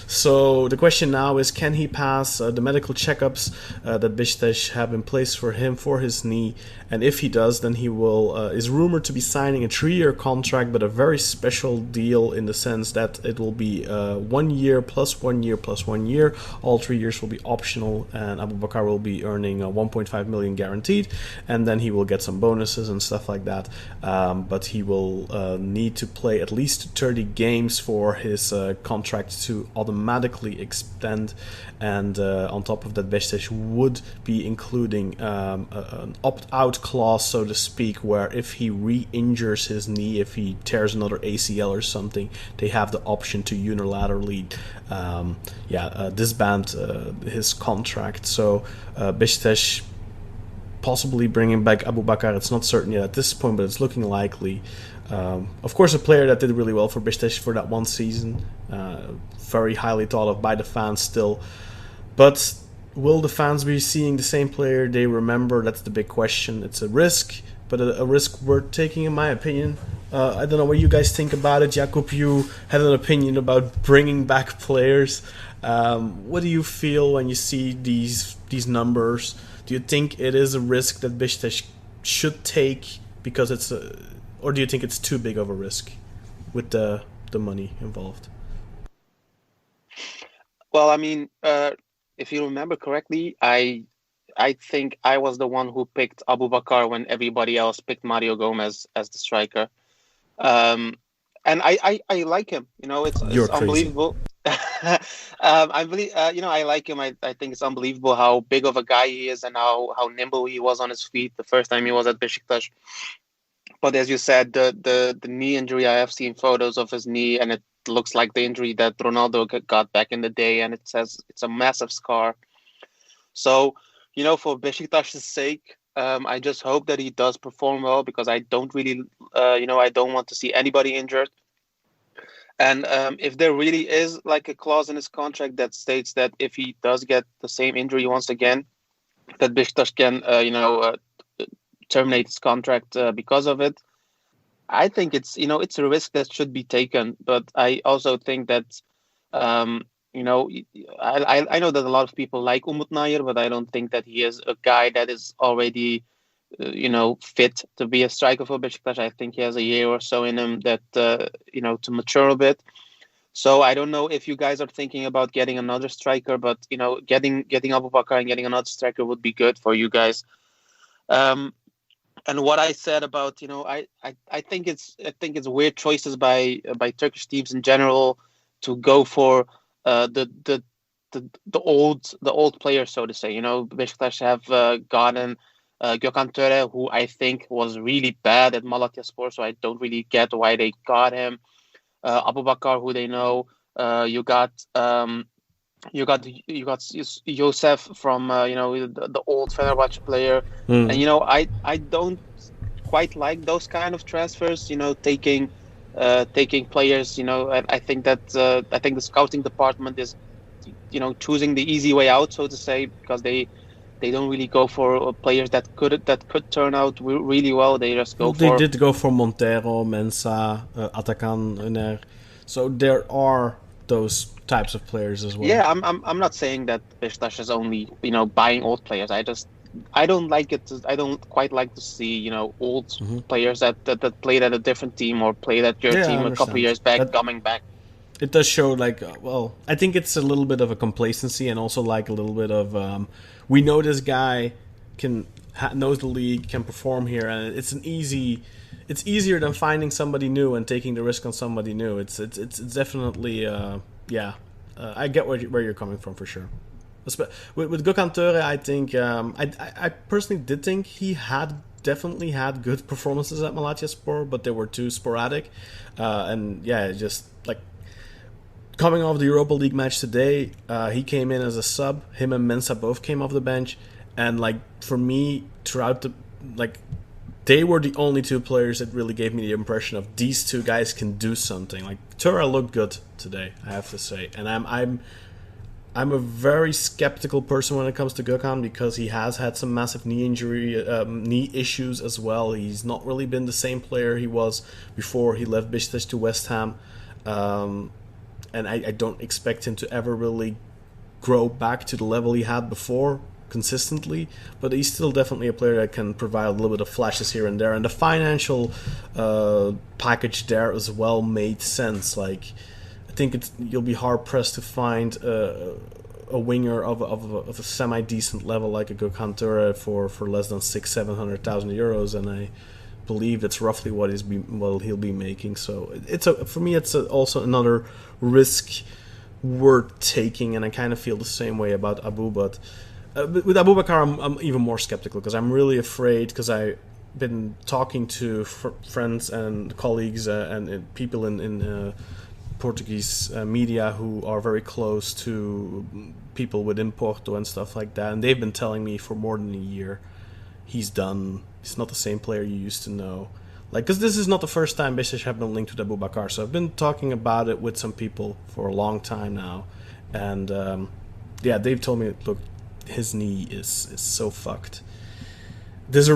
So the question now is, can he pass the medical checkups that Besiktas have in place for him for his knee? And if he does, then he will is rumored to be signing a 3-year contract, but a very special deal in the sense that it will be 1 year plus 1 year plus 1 year. All 3 years will be optional, and Aboubakar will be earning 1.5 million guaranteed, and then he will get some bonuses and stuff like that. But he will need to play at least 30 games for his contract to automatically extend, and on top of that, Besiktas would be including an opt-out clause, so to speak, where if he re-injures his knee, if he tears another ACL or something, they have the option to unilaterally disband his contract. So Besiktas possibly bringing back Aboubakar. It's not certain yet at this point, but it's looking likely. Of course, a player that did really well for Besiktas for that one season, very highly thought of by the fans still. But will the fans be seeing the same player they remember? That's the big question. It's a risk, but a risk worth taking, in my opinion. I don't know what you guys think about it. Jakub, you had an opinion about bringing back players. What do you feel when you see these numbers? Do you think it is a risk that Besiktas should take because or do you think it's too big of a risk with the money involved? Well, I mean, if you remember correctly, I think I was the one who picked Abubakar when everybody else picked Mario Gomez as the striker. And I like him. You know, it's unbelievable. I believe, I like him. I think it's unbelievable how big of a guy he is and how nimble he was on his feet the first time he was at Besiktas. But as you said, the knee injury, I have seen photos of his knee, and it looks like the injury that Ronaldo got back in the day, and it says it's a massive scar. So, for Besiktas' sake, I just hope that he does perform well, because I don't really, I don't want to see anybody injured. And if there really is like a clause in his contract that states that if he does get the same injury once again, that Besiktas can, terminate his contract because of it, I think it's a risk that should be taken. But I also think that, I know that a lot of people like Umut Nair, but I don't think that he is a guy that is already fit to be a striker for Besiktas. I think he has a year or so in him that to mature a bit. So I don't know if you guys are thinking about getting another striker, but getting Abubakar and getting another striker would be good for you guys. And what I said about I think it's weird choices by Turkish teams in general to go for the old players, so to say. Besiktas have gotten Gökhan Töre, who I think was really bad at Malatyaspor, so I don't really get why they got him. Abubakar, who they know. You got Josef from the old Fenerbahçe player, and I don't quite like those kind of transfers. Taking players. And I think that the scouting department is choosing the easy way out, so to say, because they don't really go for players that could turn out really well. They just go They did go for Montero, Mensah, Atakan, Uner. So there are those types of players as well. Yeah, I'm not saying that Besiktas is only buying old players. I don't like it. I don't quite like to see old players that played at a different team or played at your team a couple years back coming back. It does show I think it's a little bit of a complacency and also a little bit of we know this guy knows the league, can perform here, and it's easier than finding somebody new and taking the risk on somebody new. It's definitely I get where you're coming from for sure. With Gökhan Töre, I think I personally did think he definitely had good performances at Malatyaspor, but they were too sporadic, and just coming off the Europa League match today, he came in as a sub. Him and Mensah both came off the bench, and for me, throughout they were the only two players that really gave me the impression of these two guys can do something. Töre looked good today, I have to say, and I'm a very skeptical person when it comes to Gökhan because he has had some massive knee issues as well. He's not really been the same player he was before he left Besiktas to West Ham. And I don't expect him to ever really grow back to the level he had before consistently, but he's still definitely a player that can provide a little bit of flashes here and there, and the financial package there as well made sense. I think you'll be hard pressed to find a winger of a semi decent level like a Gökhan Töre for less than 600,000-700,000 euros, and I believe it's roughly what he'll be making. So for me it's also another risk worth taking, and I kind of feel the same way about Abu. But with Abubakar, I'm even more skeptical because I'm really afraid, because I've been talking to friends and colleagues and people in Portuguese media who are very close to people within Porto and stuff like that, and they've been telling me for more than a year he's done. He's not the same player you used to know. Because this is not the first time Besiktas have been linked with Abubakar, so I've been talking about it with some people for a long time now, and they've told me, look, his knee is so fucked. There's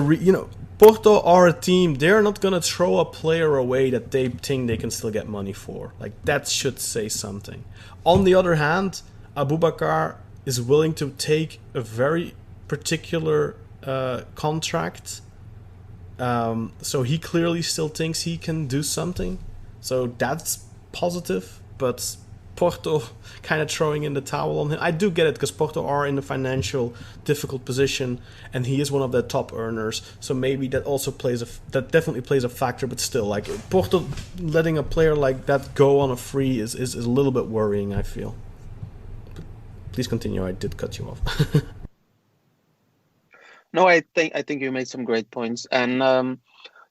Porto are a team, they're not going to throw a player away that they think they can still get money for. Like, that should say something. On the other hand, Aboubakar is willing to take a very particular contract. So he clearly still thinks he can do something. So that's positive, but Porto kind of throwing in the towel on him. I do get it, because Porto are in a financial difficult position, and he is one of their top earners. So maybe that also definitely plays a factor. But still, like, Porto letting a player like that go on a free is a little bit worrying, I feel. But please continue. I did cut you off. No, I think you made some great points, and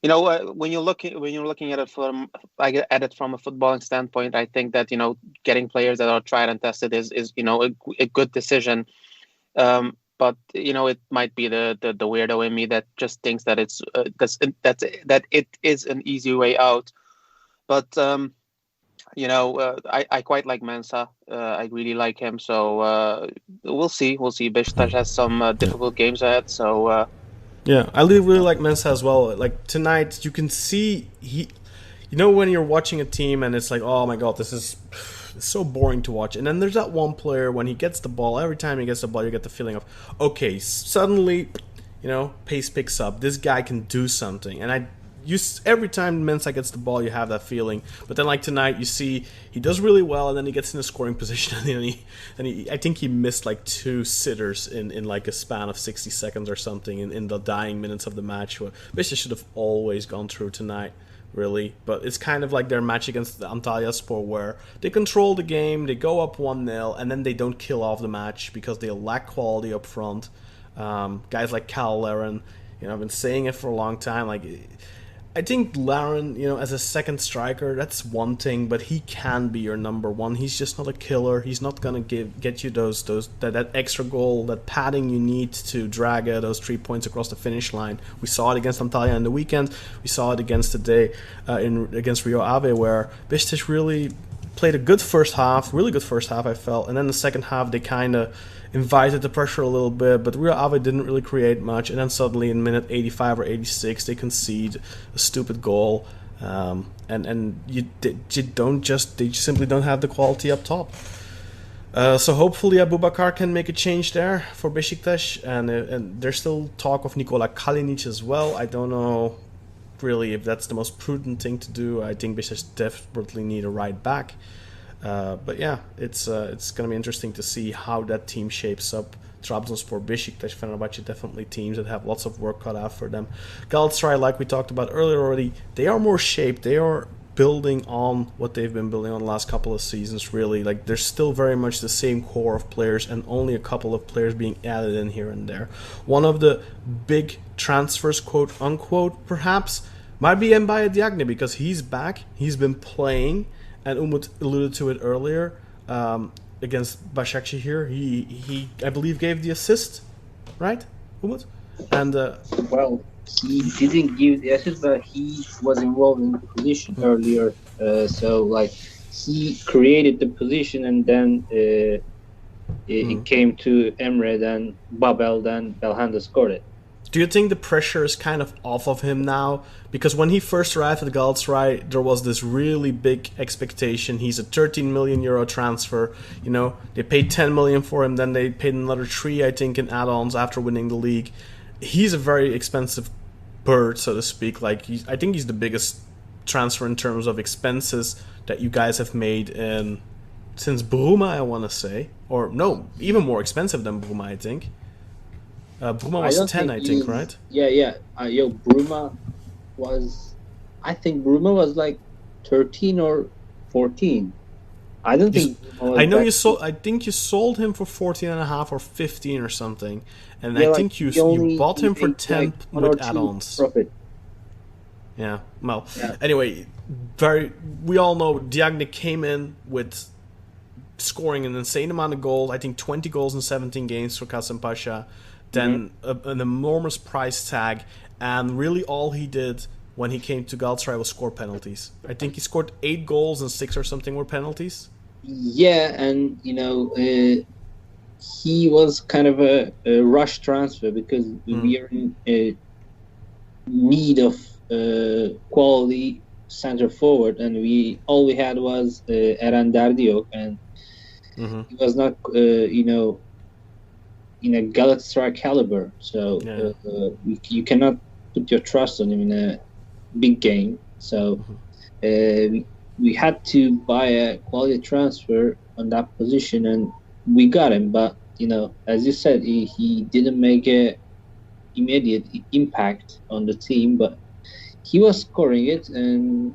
when you're looking at it from a footballing standpoint, I think that getting players that are tried and tested is a good decision. But it might be the weirdo in me that just thinks that that it is an easy way out. But I quite like Mensah. I really like him. So we'll see. Besiktas has some difficult games ahead. So. Yeah, I really like Mensah as well. Like, tonight, you can see when you're watching a team and it's like, oh my god, this is so boring to watch. And then there's that one player, when he gets the ball, every time he gets the ball, you get the feeling of, okay, suddenly, pace picks up. This guy can do something. And every time Mensah gets the ball, you have that feeling. But then, like tonight, you see he does really well, and then he gets in a scoring position, and I think he missed like 2 sitters in like a span of 60 seconds or something in the dying minutes of the match. Besiktas should have always gone through tonight, really. But it's kind of like their match against the Antalyaspor, where they control the game, they go up 1-0, and then they don't kill off the match because they lack quality up front. Guys like Cal Laren, I've been saying it for a long time, like. I think Laren, as a second striker, that's one thing, but he can be your number one. He's just not a killer. He's not gonna get you that extra goal, that padding you need to drag those 3 points across the finish line. We saw it against Antalya in the weekend. We saw it against against Rio Ave, where Besiktas really played a good first half, really good first half, I felt, and then the second half they kind of invited the pressure a little bit, but Rio Ave didn't really create much, and then suddenly in minute 85 or 86 they concede a stupid goal, and they simply don't have the quality up top. So hopefully Aboubakar can make a change there for Besiktas, and there's still talk of Nikola Kalinic as well. I don't know really if that's the most prudent thing to do. I think Besiktas desperately need a right back. But yeah, it's going to be interesting to see how that team shapes up. Trabzonspor, Besiktas, Fenerbahçe, definitely teams that have lots of work cut out for them. Galatasaray, like we talked about earlier already, they are more shaped. They are building on what they've been building on the last couple of seasons, really. Like, there's still very much the same core of players and only a couple of players being added in here and there. One of the big transfers, quote unquote, perhaps, might be Mbaye Diagne, because he's back. He's been playing. And Umut alluded to it earlier against Başakşehir here. He I believe gave the assist, right, Umut? And well, he didn't give the assist, but he was involved in the position earlier. So like he created the position, and then it came to Emre, then Babel, then Belhanda scored it. Do you think the pressure is kind of off of him now? Because when he first arrived at Galatasaray, there was this really big expectation. He's a 13 million euro transfer. They paid 10 million for him, then they paid another 3, I think, in add-ons after winning the league. He's a very expensive bird, so to speak. Like, I think he's the biggest transfer in terms of expenses that you guys have made since Bruma, I want to say. Or no, even more expensive than Bruma, I think. Bruma was 10, I think, right? Yeah. Bruma was... I think Bruma was like 13 or 14. I don't think... I know you sold... I think you sold him for 14.5 or 15 or something. And I think you bought him for 10 with add-ons. Profit. Yeah, well, anyway, we all know Diagne came in with scoring an insane amount of goals. I think 20 goals in 17 games for Kasımpaşa. Then an enormous price tag, and really all he did when he came to Galatasaray was score penalties. I think he scored 8 goals and 6 or something were penalties. Yeah, and he was kind of a rush transfer because we are in need of quality center forward, and all we had was Eren Derdiok, and he was not in a Galatasaray caliber, so you cannot put your trust on him in a big game. So we had to buy a quality transfer on that position, and we got him. But as you said, he didn't make a immediate impact on the team, but he was scoring it, and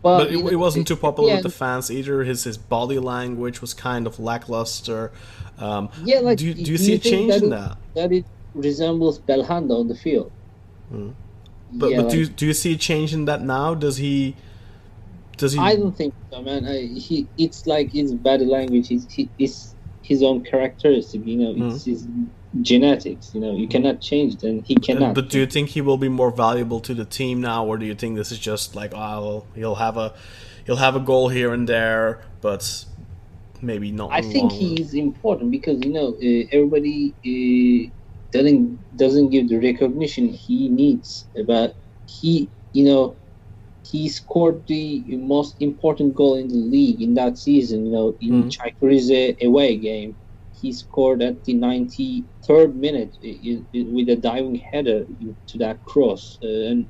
But it wasn't too popular with the fans either. His body language was kind of lackluster. Do you see a change in that? That it resembles Belhanda on the field. But do you see a change in that now? Does he? I don't think so, man. It's like his body language. It's his own characteristic. It's his genetics. You cannot change it, and he cannot. But do you think he will be more valuable to the team now, or do you think this is just like, he'll have a goal here and there, but maybe not? I think he's important because everybody doesn't give the recognition he needs. But he scored the most important goal in the league in that season. In Çaykur Rize away game, he scored at the 93rd minute with a diving header to that cross, and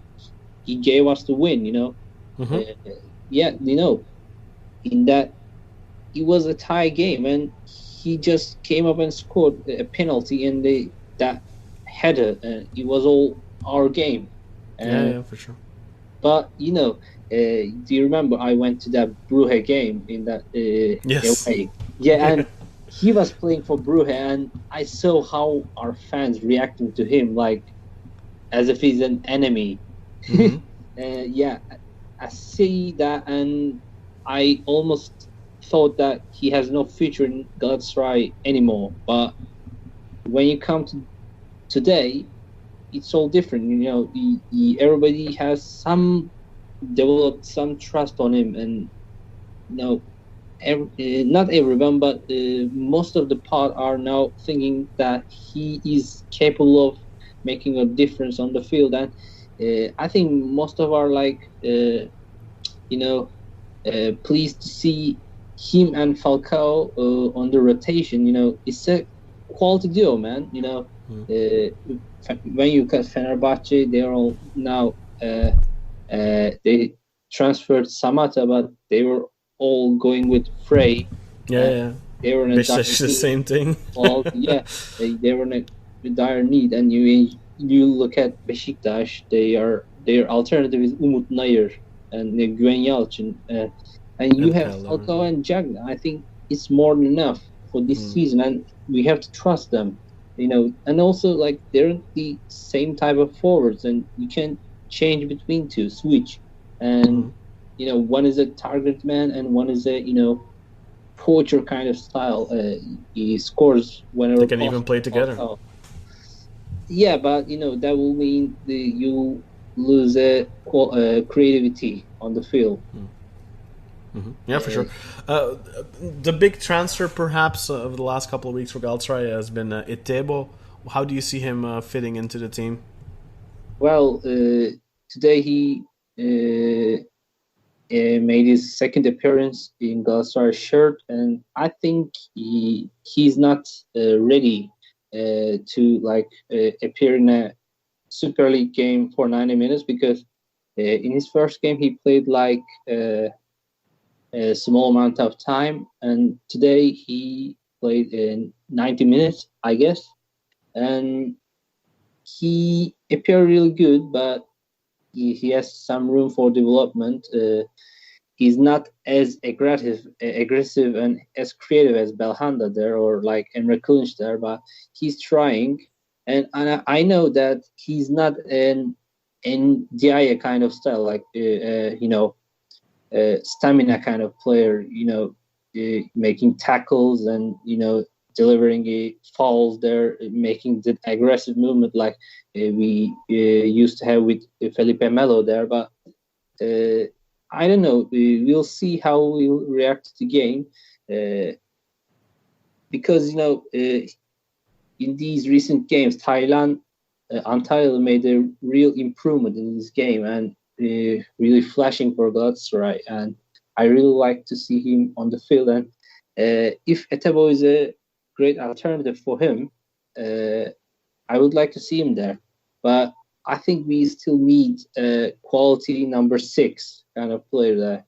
he gave us the win. In that it was a tie game, and he just came up and scored a penalty, and that header, it was all our game. Yeah, for sure. But do you remember I went to that Brugge game in that yes. away? Yeah, and he was playing for Brugge, and I saw how our fans reacting to him, like as if he's an enemy. I see that, and I almost thought that he has no future in Galatasaray anymore. But when you come to today, it's all different. Everybody has developed some trust on him, and not everyone, but most of the part are now thinking that he is capable of making a difference on the field. And I think most of our pleased to see him and Falcao on the rotation. It's a quality duo, man. When you look at Fenerbahçe, they are all now they transferred Samata, but they were all going with Frey. Yeah. They were in a Besiktas the same thing. They were in a dire need, and you look at Besiktas, their alternative is Umut Nair and Güven Yalçın, and you have Falcao and Jagna. I think it's more than enough for this season, and we have to trust them. And also they're the same type of forwards, and you can change between two, switch, and one is a target man and one is a poacher kind of style. He scores whenever they can even play together. Yeah, but that will mean you lose creativity on the field. Yeah, for sure. The big transfer, perhaps, of the last couple of weeks for Galatasaray has been Itebo. How do you see him fitting into the team? Well, today he made his second appearance in Galatasaray shirt, and I think he's not ready to appear in a Super League game for 90 minutes, because in his first game he played a small amount of time, and today he played in 90 minutes, I guess, and he appeared really good, but he has some room for development. He's not as aggressive and as creative as Belhanda there, or like Emre Kılınç there, but he's trying, and I know that he's not an Ndiaye kind of style, stamina kind of player, making tackles and delivering fouls there, making the aggressive movement like we used to have with Felipe Melo there. But I don't know. We'll see how we'll react to the game, because in these recent games, Thailand Antalya made a real improvement in this game and really flashing for Galatasaray. And I really like to see him on the field. And if Etebo is a great alternative for him, I would like to see him there. But I think we still need a quality number 6 kind of player there,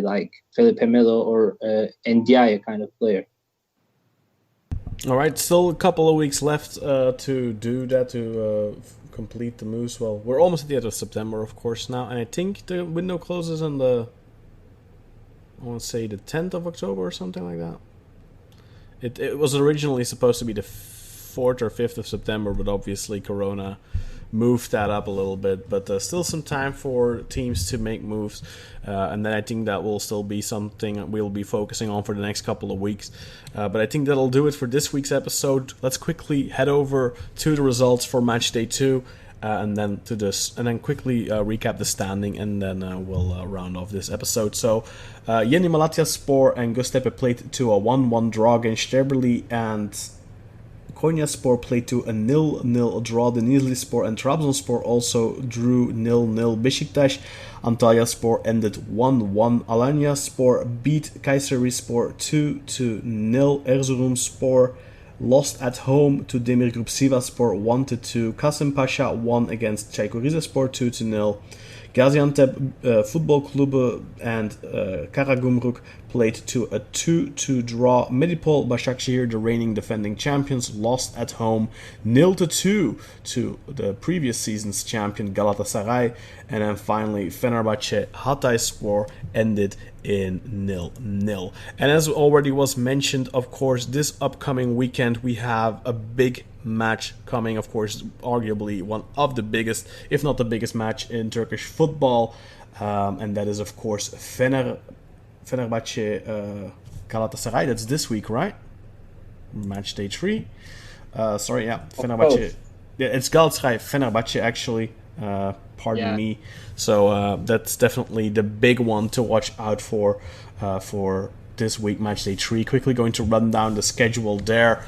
like Felipe Melo or Ndiaye kind of player. All right, still a couple of weeks left to do that, to complete the moves. Well, we're almost at the end of September, of course, now, and I think the window closes on I want to say the 10th of October or something like that. It was originally supposed to be the 4th or 5th of September, but obviously Corona moved that up a little bit. But still some time for teams to make moves, and then I think that will still be something we'll be focusing on for the next couple of weeks. But I think that'll do it for this week's episode. Let's quickly head over to the results for match day 2. And then quickly recap the standing, and then we'll round off this episode. So, Yeni Malatyaspor and Göztepe played to a 1-1 draw against Sterberli, and Konyaspor played to a 0-0 draw. Denizlispor and Trabzonspor also drew 0-0. Besiktas Antalyaspor ended 1-1. Alanyaspor beat Kayserispor 2-0. Erzurumspor lost at home to Demirgroup Sivasspor 1-2. Kasımpaşa won against Çaykur Rizespor 2-0. Gaziantep Football Club and Karagümrük played to a 2-2 draw. Medipol Başakşehir, the reigning defending champions, lost at home 0-2 to the previous season's champion Galatasaray. And then finally, Fenerbahçe Hatayspor ended in 0-0. And as already was mentioned, of course, this upcoming weekend we have a big match coming. Of course, arguably one of the biggest, if not the biggest match in Turkish football. And that is, of course, Fenerbahçe Galatasaray. That's this week, right? Match day 3. Fenerbahçe. Yeah, it's Galatasaray Fenerbahçe, actually. Pardon me. So that's definitely the big one to watch out for this week, match day 3. Quickly going to run down the schedule there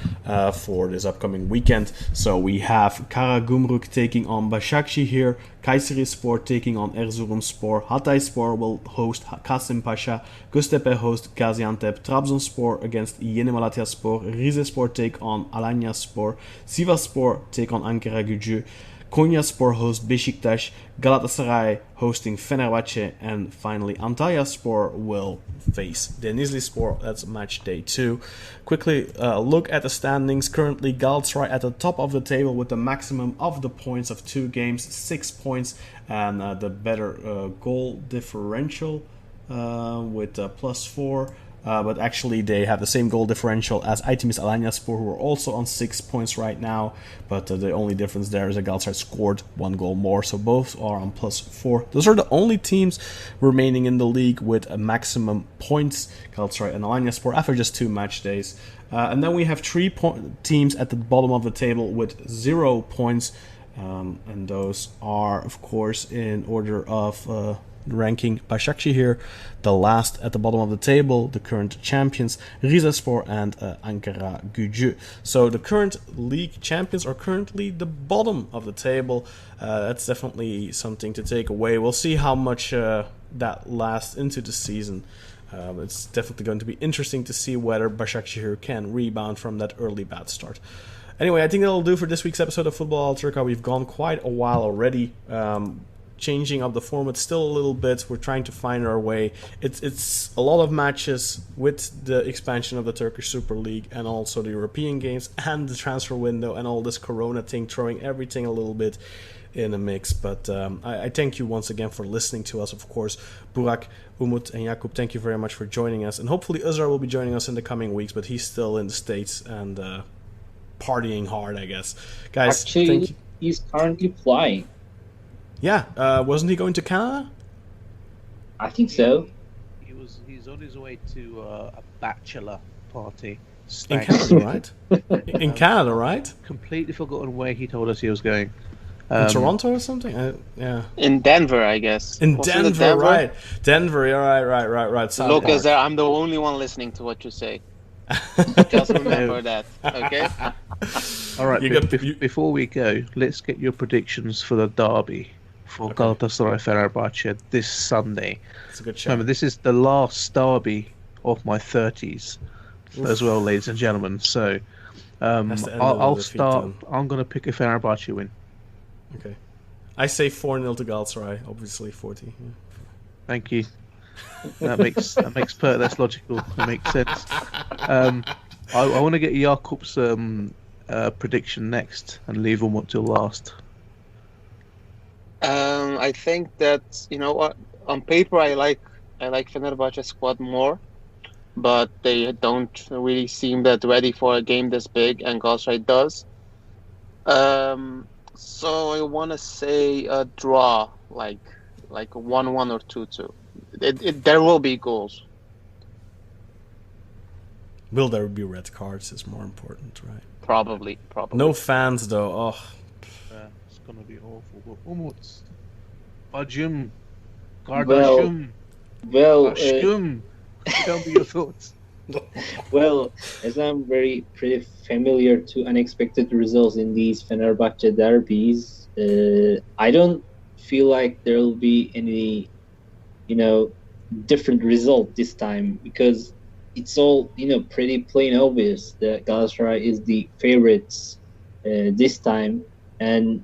for this upcoming weekend. So we have Karagümrük taking on Başakşehir, Kayserispor taking on Erzurumspor, Hatayspor will host Kasımpaşa, Göztepe host Gaziantep, Trabzonspor against Yeni Malatyaspor, Rizespor take on Alanyaspor, Sivasspor take on Ankaragücü, Konyaspor hosts Besiktas, Galatasaray hosting Fenerbahçe, and finally Antalyaspor will face Denizlispor. That's match day 2. Quickly look at the standings. Currently Galatasaray at the top of the table with the maximum of the points of 2 games, 6 points, and the better goal differential with +4. But actually they have the same goal differential as Aitimiz Alanyaspor, who are also on 6 points right now. But the only difference there is that Galatasaray scored 1 goal more, so both are on +4. Those are the only teams remaining in the league with a maximum points, Galatasaray and Alanyaspor, after just 2 match days. And then we have 3 teams at the bottom of the table with 0 points. And those are, of course, in order of ranking: Başakşehir, the last at the bottom of the table, the current champions, Rizespor and Ankaragücü. So the current league champions are currently the bottom of the table. That's definitely something to take away. We'll see how much that lasts into the season. It's definitely going to be interesting to see whether Başakşehir can rebound from that early bad start. Anyway, I think that'll do for this week's episode of Football Turca. We've gone quite a while already. Changing up the format still a little bit. We're trying to find our way. It's a lot of matches with the expansion of the Turkish Super League and also the European games and the transfer window and all this Corona thing, throwing everything a little bit in a mix. But I thank you once again for listening to us. Of course, Burak, Umut, and Jakub, thank you very much for joining us. And hopefully Özar will be joining us in the coming weeks, but he's still in the States and partying hard, I guess. Guys, actually, thank you. He's currently flying. Yeah, wasn't he going to Canada? I think so. He's on his way to a bachelor party. In Canada, right? In Canada, right? Completely forgotten where he told us he was going. In Toronto or something? Yeah. In Denver, I guess. In Denver, right? Denver, right. Look, I'm the only one listening to what you say. Just remember that, okay? All right, You before we go, let's get your predictions for the derby for Okay. Galatasaray Fenerbahçe this Sunday. It's a good show. Remember, this is the last derby of my 30s as well, ladies and gentlemen. So That's the end of the I'll defeat, start. then. I'm going to pick a Fenerbahçe win. Okay. I say 4-0 to Galatasaray, obviously 40. Yeah. Thank you. That's logical. That makes sense. I want to get Jakob's prediction next and leave him till last. I think that, you know what, on paper I like Fenerbahçe squad more, but they don't really seem that ready for a game this big, and Galatasaray does. So I want to say a draw, like a 1-1 or 2-2. There will be goals. Will there be red cards is more important, right? Probably. No fans, though. Oh, It's going to be awful. But Umut, Bacım, Well, Kardeşim, well, Aşkım, tell me your thoughts. well, as I'm pretty familiar to unexpected results in these Fenerbahçe derbies, I don't feel like there will be any, different result this time, because it's all, pretty plain obvious that Galatasaray is the favorites this time, and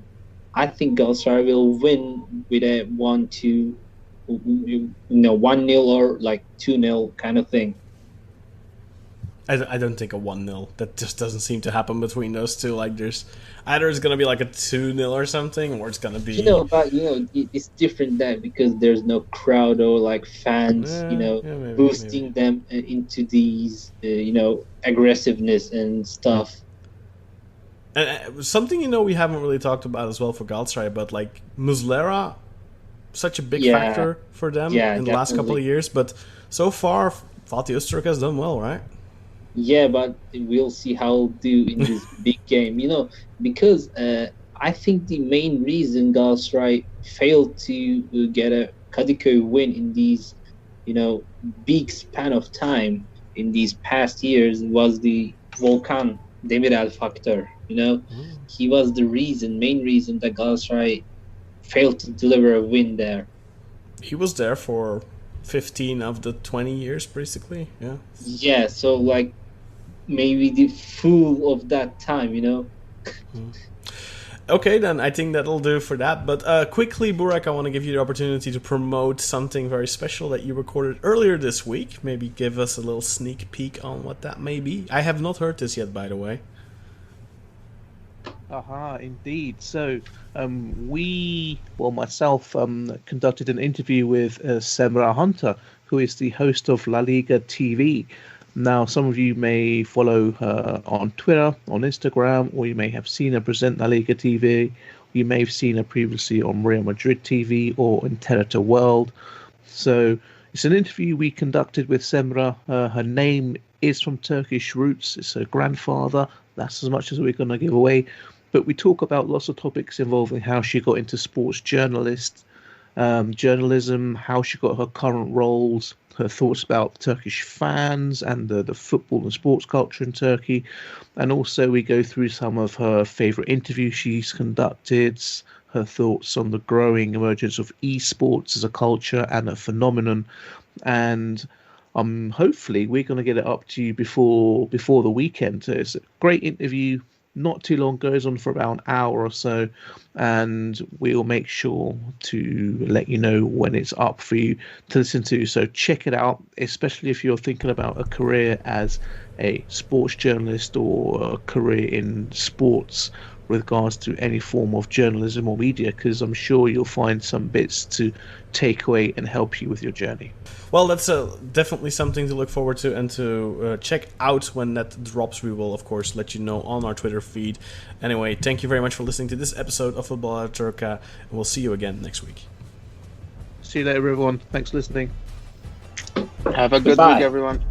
I think Galatasaray will win with a 1-2, 1-0 or like 2-0 kind of thing. I don't think a 1-0. That just doesn't seem to happen between those two. Like, there's either it's gonna be like a 2-0 or something, or it's gonna be. But it's different that because there's no crowd or like fans, maybe, boosting them into these, aggressiveness and stuff. And something we haven't really talked about as well for Galatasaray, but like Muslera, such a big factor for them in the last couple of years. But so far, Fatih Öztürk has done well, right? Yeah, but we'll see how he'll do in this big game. Because I think the main reason Galatasaray failed to get a Kadıköy win in these, big span of time in these past years was the Volkan Demirel factor. He was the main reason that Galatasaray failed to deliver a win there. He was there for 15 of the 20 years, basically. Yeah. Yeah, so like maybe the fool of that time, Okay, then I think that'll do for that. But quickly, Burak, I want to give you the opportunity to promote something very special that you recorded earlier this week. Maybe give us a little sneak peek on what that may be. I have not heard this yet, by the way. Aha, indeed. So, myself, conducted an interview with Semra Hunter, who is the host of La Liga TV. Now, some of you may follow her on Twitter, on Instagram, or you may have seen her present La Liga TV. You may have seen her previously on Real Madrid TV or in Terrata World. So, it's an interview we conducted with Semra. Her name is from Turkish roots. It's her grandfather. That's as much as we're going to give away. But we talk about lots of topics involving how she got into sports journalism, how she got her current roles, her thoughts about Turkish fans and the football and sports culture in Turkey. And also we go through some of her favourite interviews she's conducted, her thoughts on the growing emergence of esports as a culture and a phenomenon. And hopefully we're going to get it up to you before the weekend. So it's a great interview. Not too long, goes on for about an hour or so, and we'll make sure to let you know when it's up for you to listen to. So check it out, especially if you're thinking about a career as a sports journalist or a career in sports with regards to any form of journalism or media, because I'm sure you'll find some bits to take away and help you with your journey. Well, that's definitely something to look forward to and to check out when that drops. We will, of course, let you know on our Twitter feed. Anyway, thank you very much for listening to this episode of Football at Turca, and we'll see you again next week. See you later, everyone. Thanks for listening. Have a good Goodbye. week, everyone.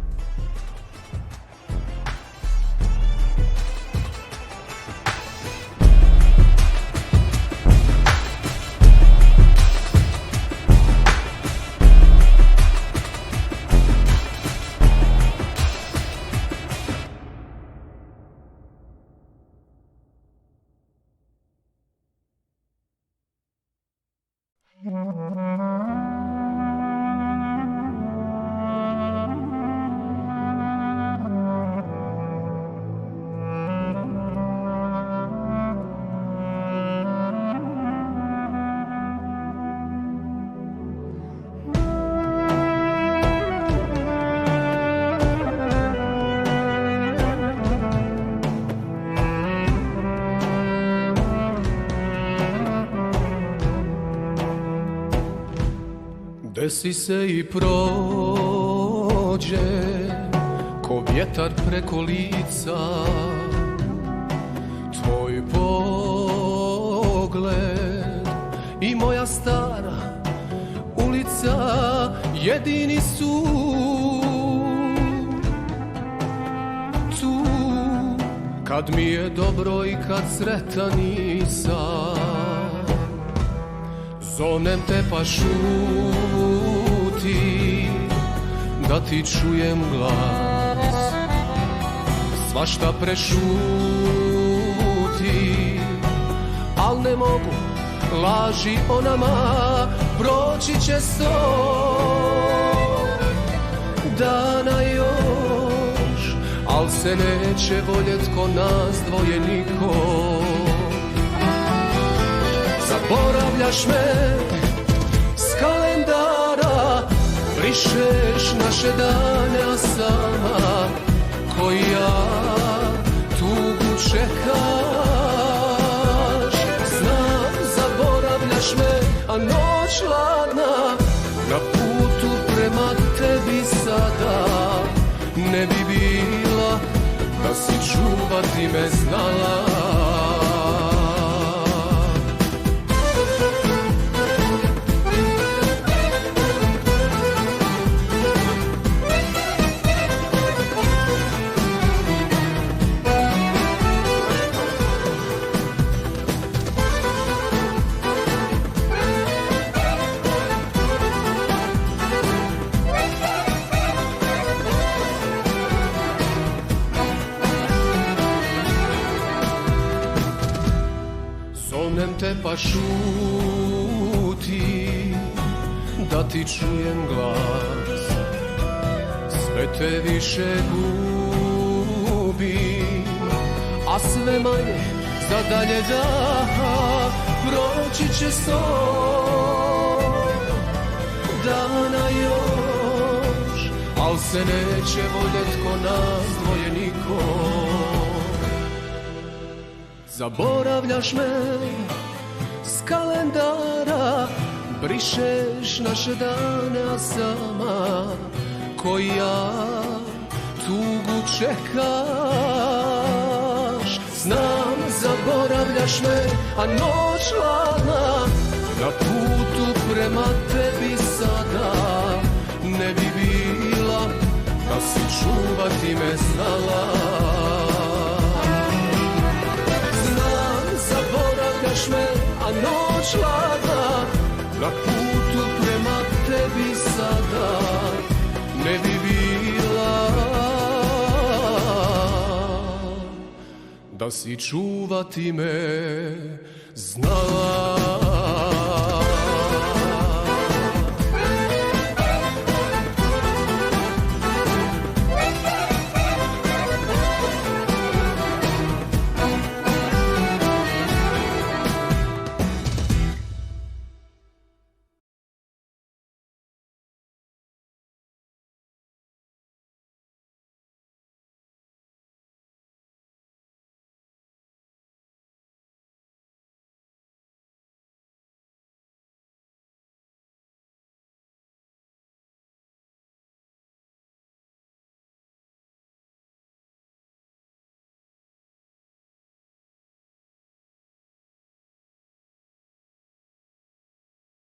Desi se i prođe ko vjetar preko lica, tvoj pogled i moja stara ulica jedini su tu kad mi je dobro i kad sretan nisam. Zovnem te pa šuti da ti čujem glas, svašta prešuti, al ne mogu, laži o nama proći će 100 dana još, al se neće voljet ko nas dvoje niko. Zaboravljaš me s kalendara, brišeš naše dane, a sama ko ja tugu čekaš. Znam, zaboravljaš me, a noć hladna na putu prema tebi sada ne bi bila da si čuvati me znala. Te pa šuti da ti čujem glas, sve te više gubim, a sve manje za dalje daha. Proći će 100 dana još, al se neće voljet ko nas dvoje niko. Zaboravljaš me s kalendara, brišeš naše dane, a sama ko ja tugu čekaš. Znam, zaboravljaš me, a noć hladna na putu prema tebi sada ne bi bila da si čuvati me znala. Zaboravljaš me, a noć hladna na putu prema tebi sada ne bi bila da si čuvati me znala.